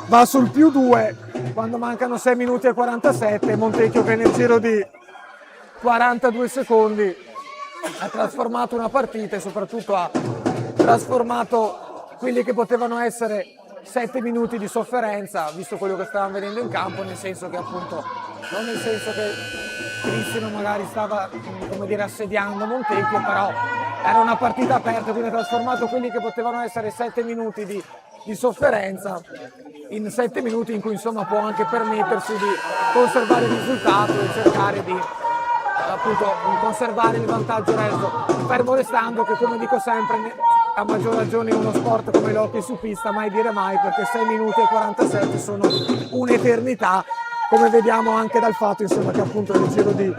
va sul +2 quando mancano 6 minuti e 47. Montecchio che nel giro di 42 secondi ha trasformato una partita e soprattutto ha trasformato quelli che potevano essere 7 minuti di sofferenza, visto quello che stavamo vedendo in campo, nel senso che appunto non nel senso che Trissino magari stava, come dire, assediando Montecchio, però era una partita aperta, quindi ha trasformato quelli che potevano essere 7 minuti di sofferenza in 7 minuti in cui insomma può anche permettersi di conservare il risultato e cercare di appunto conservare il vantaggio reso, fermo restando che, come dico sempre, a maggior ragione in uno sport come l'hockey su pista mai dire mai, perché 6 minuti e 47 sono un'eternità, come vediamo anche dal fatto insomma che appunto nel giro di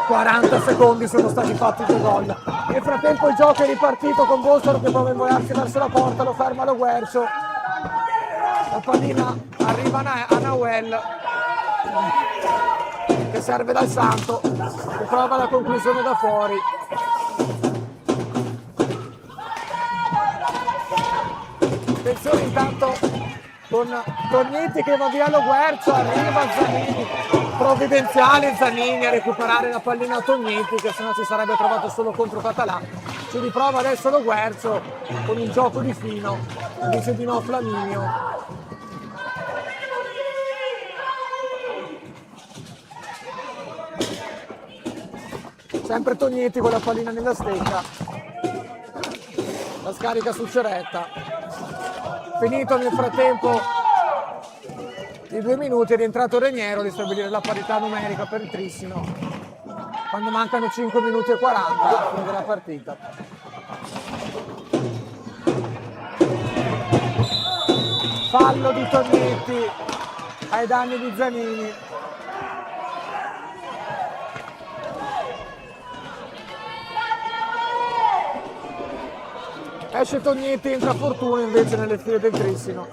40 secondi sono stati fatti 2 gol. Nel frattempo il gioco è ripartito con Bossaro che prova a involarsi verso la porta, lo ferma lo Guercio, la pallina arriva a Nauel che serve dal Santo, che prova la conclusione da fuori. Attenzione intanto con Tognetti che va via lo Guercio, arriva Zanini, provvidenziale Zanini a recuperare la pallina a Tognetti che sennò si sarebbe trovato solo contro Català. Ci riprova adesso lo Guercio con un gioco di fino, dice di no Flaminio. Sempre Tognetti con la pallina nella stecca, la scarica su Ceretta. Finito nel frattempo i 2 minuti, è rientrato Reniero a ristabilire la parità numerica per il Trissino quando mancano 5 minuti e 40 alla fine della partita. Fallo di Tognetti ai danni di Zanini. Esce Tognetti, entra Fortuna invece nelle file del Trissino.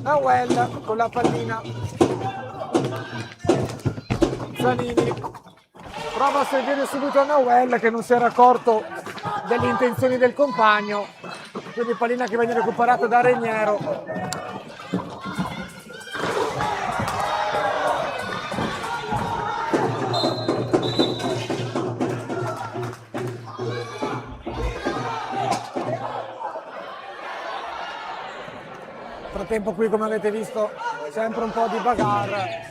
Nauel con la pallina. Zanini prova a seguire subito Nauel che non si era accorto delle intenzioni del compagno, quindi pallina che viene recuperata da Reniero. Tempo qui, come avete visto, sempre un po' di bagarre.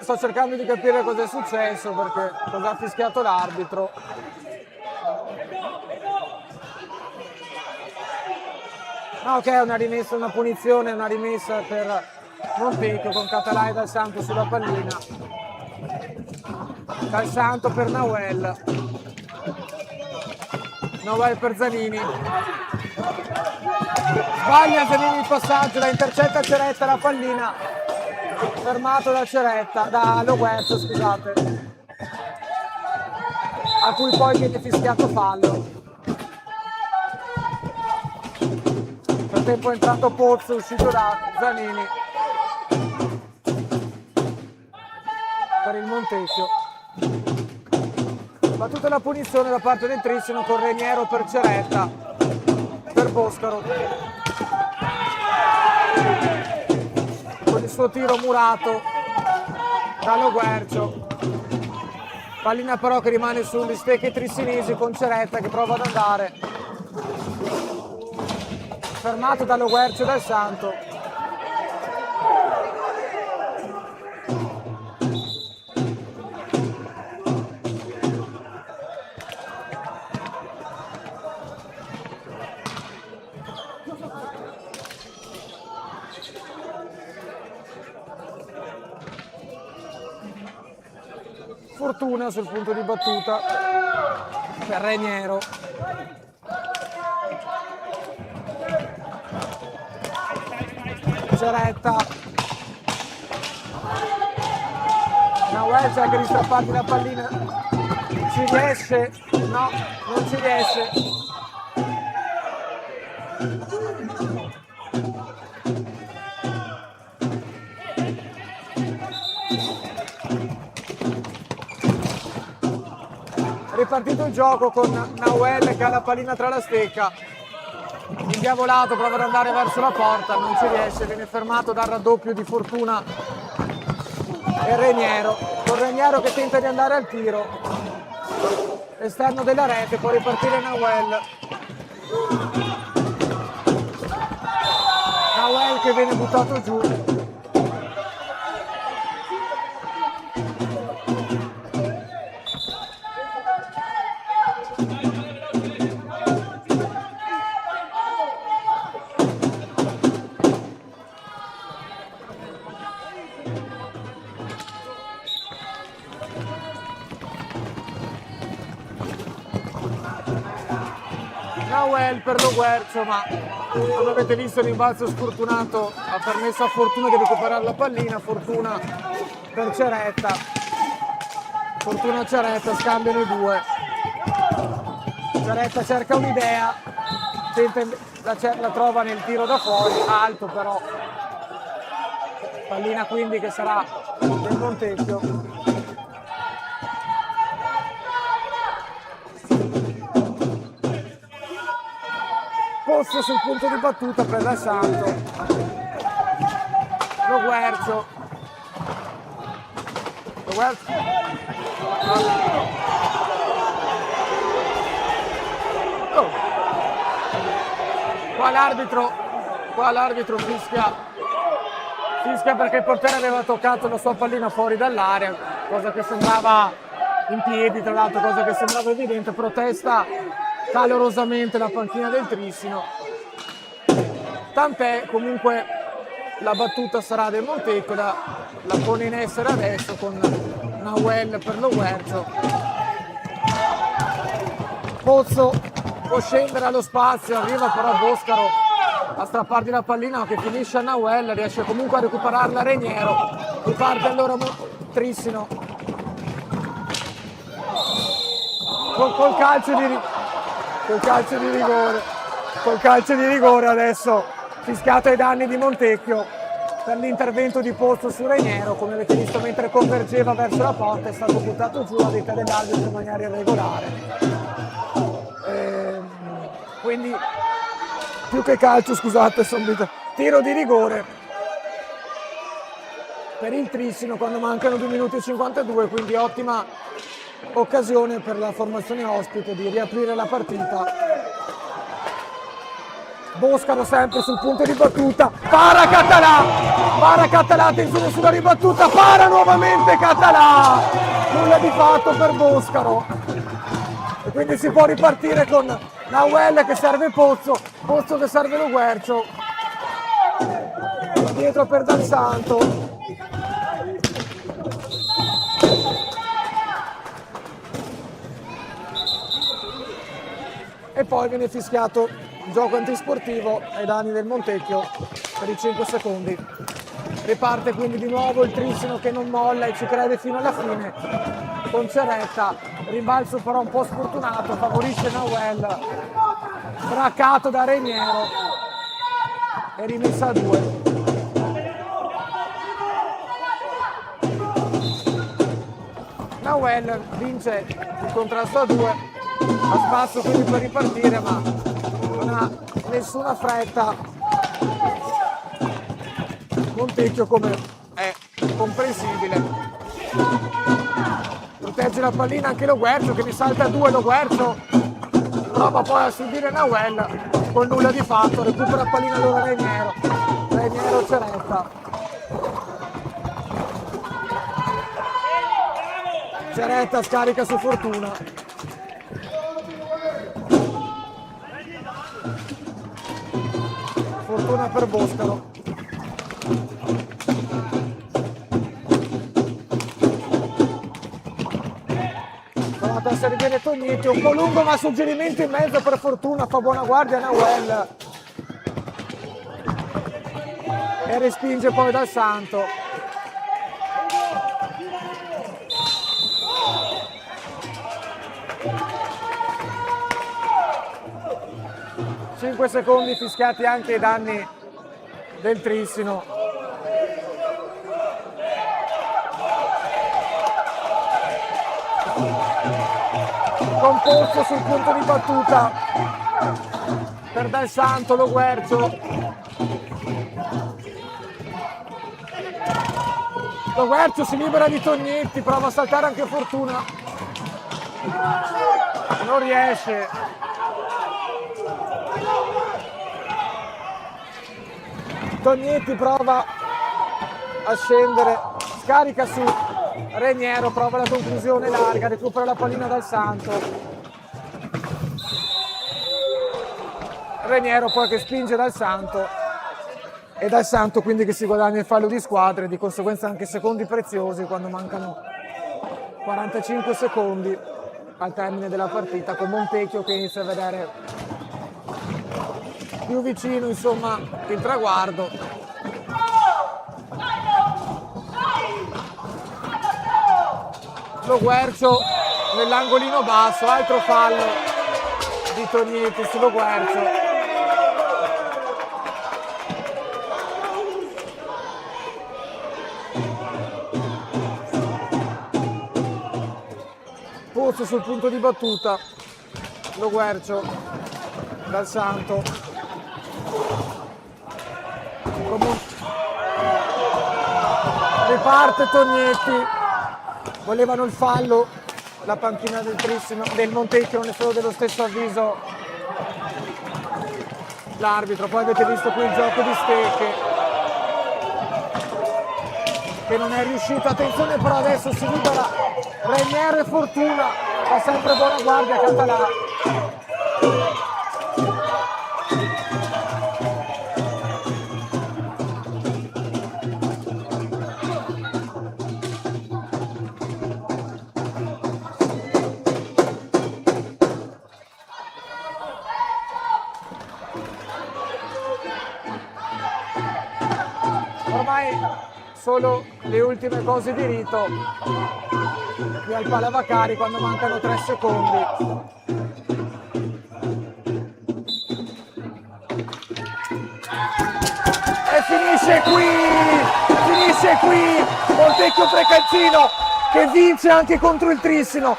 Sto cercando di capire cosa è successo, perché cosa ha fischiato l'arbitro. No, ok, una rimessa, una punizione, una rimessa per Montecchio con Català e Dal Santo sulla pallina. Dal Santo per Nauel. Nauel per Zanini. Sbaglia Zanini il passaggio, la intercetta Ceretta la pallina. Fermato da Ceretta, da Lo Guercio, scusate. A cui poi viene fischiato fallo. Nel tempo è entrato Pozzo, uscito da Zanini per il Montecchio. Battuta la punizione da parte del Trissino con Reniero per Ceretta, per Boscaro, con il suo tiro murato da Lo Guercio. Pallina però che rimane sugli stecchi trissinesi con Ceretta che prova ad andare, fermato da Lo Guercio e Dal Santo. Fortuna sul punto di battuta per Reniero. Ceretta. Nauel cerca di strappargli la pallina. Ci riesce? No, non ci riesce. ripartito il gioco con Nawel che ha la pallina tra la stecca, indiavolato, prova ad andare verso la porta, non ci riesce, viene fermato dal raddoppio di Fortuna e Reniero, con Reniero che tenta di andare al tiro, esterno della rete, può ripartire Nawel. Nawel che viene buttato giù. Nawel per lo Guercio, ma come avete visto il rimbalzo sfortunato ha permesso a Fortuna di recuperare la pallina. Fortuna per Ceretta, Fortuna Ceretta, scambiano i due. Ceretta cerca un'idea, la trova nel tiro da fuori, alto però, pallina quindi che sarà del Montecchio. Pozzo sul punto di battuta per Dal Santo. Lo Guercio. Oh. Qua l'arbitro fischia perché il portiere aveva toccato la sua pallina fuori dall'area, cosa che sembrava in piedi, tra l'altro, cosa che sembrava evidente. Protesta calorosamente la panchina del Trissino, tant'è, comunque la battuta sarà del Montecchio, la pone in essere adesso con Nawel per lo Guercio. Pozzo può scendere allo spazio, arriva però Boscaro a strappargli la pallina che finisce a Nawel, riesce comunque a recuperarla Reniero, riparte allora Trissino col calcio di rigore adesso fischiato ai danni di Montecchio per l'intervento di Pozzo su Reniero. Come avete visto, mentre convergeva verso la porta è stato buttato giù a detta dell'arbitro in maniera irregolare, quindi più che calcio, scusate, tiro di rigore per il Trissino quando mancano 2 minuti e 52, quindi ottima occasione per la formazione ospite di riaprire la partita. Boscaro sempre sul punto di battuta, para Català, attenzione sulla ribattuta, para nuovamente Català, nulla di fatto per Boscaro e quindi si può ripartire con Nawel che serve Pozzo che serve lo Guercio, dietro per Dal Santo. E poi viene fischiato gioco antisportivo ai danni del Montecchio per i 5 secondi. Riparte quindi di nuovo il Trissino che non molla e ci crede fino alla fine con Ceretta, rimbalzo però un po' sfortunato, favorisce Nawel, braccato da Reniero e rimessa a 2. Nawel vince il contrasto a 2, a spasso quindi per ripartire, ma non ha nessuna fretta Montecchio, come è comprensibile. Protegge la pallina anche lo Guercio che ne salta a 2, lo Guercio prova poi a subire Nawel con nulla di fatto, recupera la pallina allora Reniero Ceretta scarica su Fortuna. Fortuna per Boscaro. Provata a servire Tognetti, un po' lungo ma suggerimento in mezzo per Fortuna, fa buona guardia Nawel e respinge poi Dal Santo. 5 secondi fischiati anche ai danni del Trissino. composto sul punto di battuta per Dal Santo. Lo Guercio si libera di Tognetti, prova a saltare anche Fortuna, non riesce. Tognetti prova a scendere, scarica su Reniero, prova la conclusione larga, recupera la pallina Dal Santo. Reniero poi che spinge Dal Santo, e Dal Santo quindi che si guadagna il fallo di squadra e di conseguenza anche secondi preziosi quando mancano 45 secondi al termine della partita, con Montecchio che inizia a vedere più vicino insomma il traguardo. Lo Guercio nell'angolino basso, altro fallo di Tognetti sullo Guercio. Pozzo sul punto di battuta, Lo Guercio, Dal Santo, riparte Tognetti, volevano il fallo, la panchina del Montecchio non è solo dello stesso avviso l'arbitro. Poi avete visto qui il gioco di Stecche che non è riuscito, attenzione però adesso si libera Reniero e Fortuna, fa sempre buona guardia Català. Ormai solo le ultime cose di rito qui al Palavacari quando mancano 3 secondi. E finisce qui Montecchio Precalcino che vince anche contro il Trissino.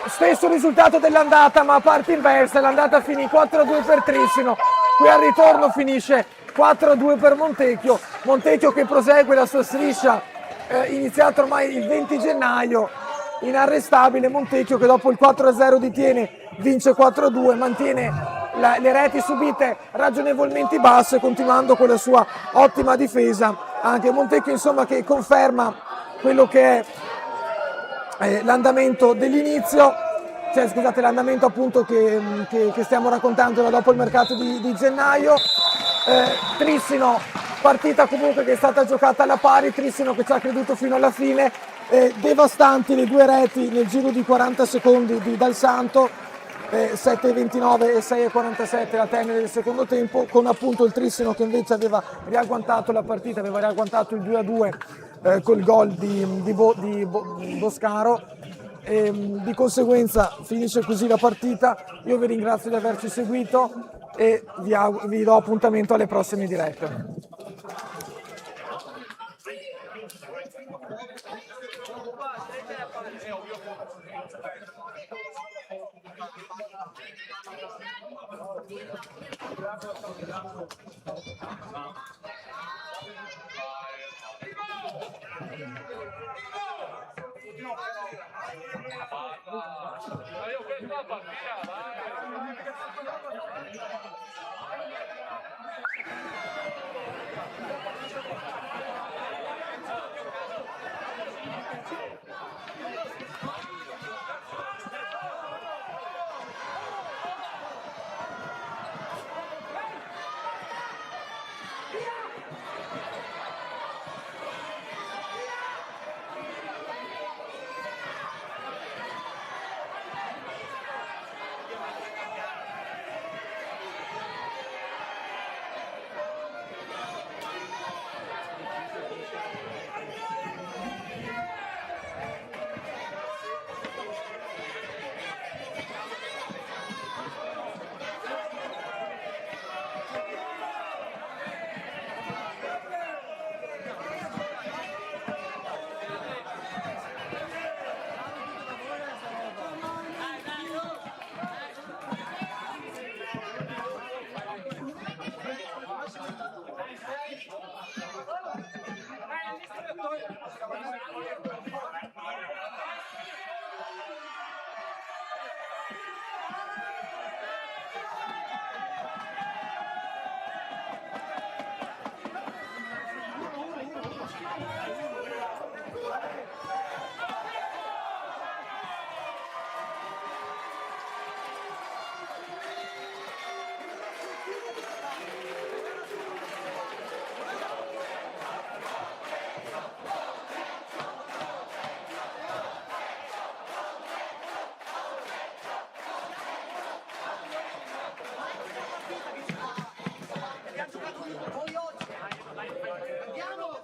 Stesso risultato dell'andata ma a parte inversa, l'andata finì 4-2 per Trissino, qui al ritorno finisce 4-2 per Montecchio. Montecchio che prosegue la sua striscia iniziata ormai il 20 gennaio, inarrestabile. Montecchio che dopo il 4-0 di Tiene vince 4-2, mantiene le reti subite ragionevolmente basse, continuando con la sua ottima difesa. Anche Montecchio insomma che conferma quello che è l'andamento dell'inizio, cioè scusate l'andamento appunto che stiamo raccontando da dopo il mercato di gennaio. Trissino, partita comunque che è stata giocata alla pari, Trissino che ci ha creduto fino alla fine, devastanti le due reti nel giro di 40 secondi di Dal Santo, 7:29 e 6:47 al termine del secondo tempo, con appunto il Trissino che invece aveva riagguantato la partita, aveva riagguantato il 2-2 col gol di Boscaro. Di conseguenza finisce così la partita. Io vi ringrazio di averci seguito e vi do appuntamento alle prossime dirette.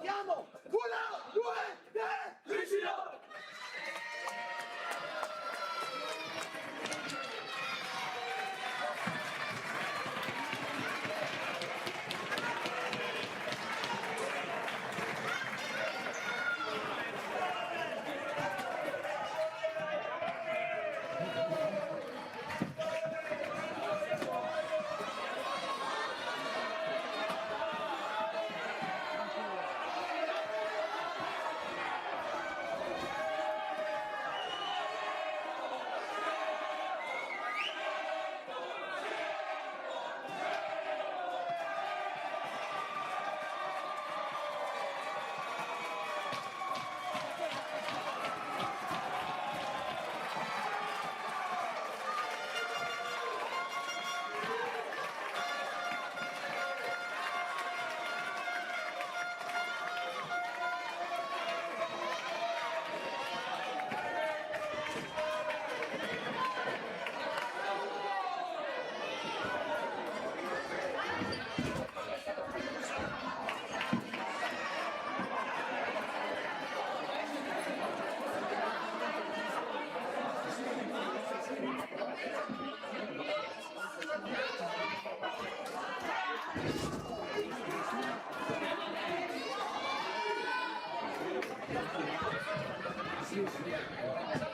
Andiamo! 1, 2, 3, vicino! Sì.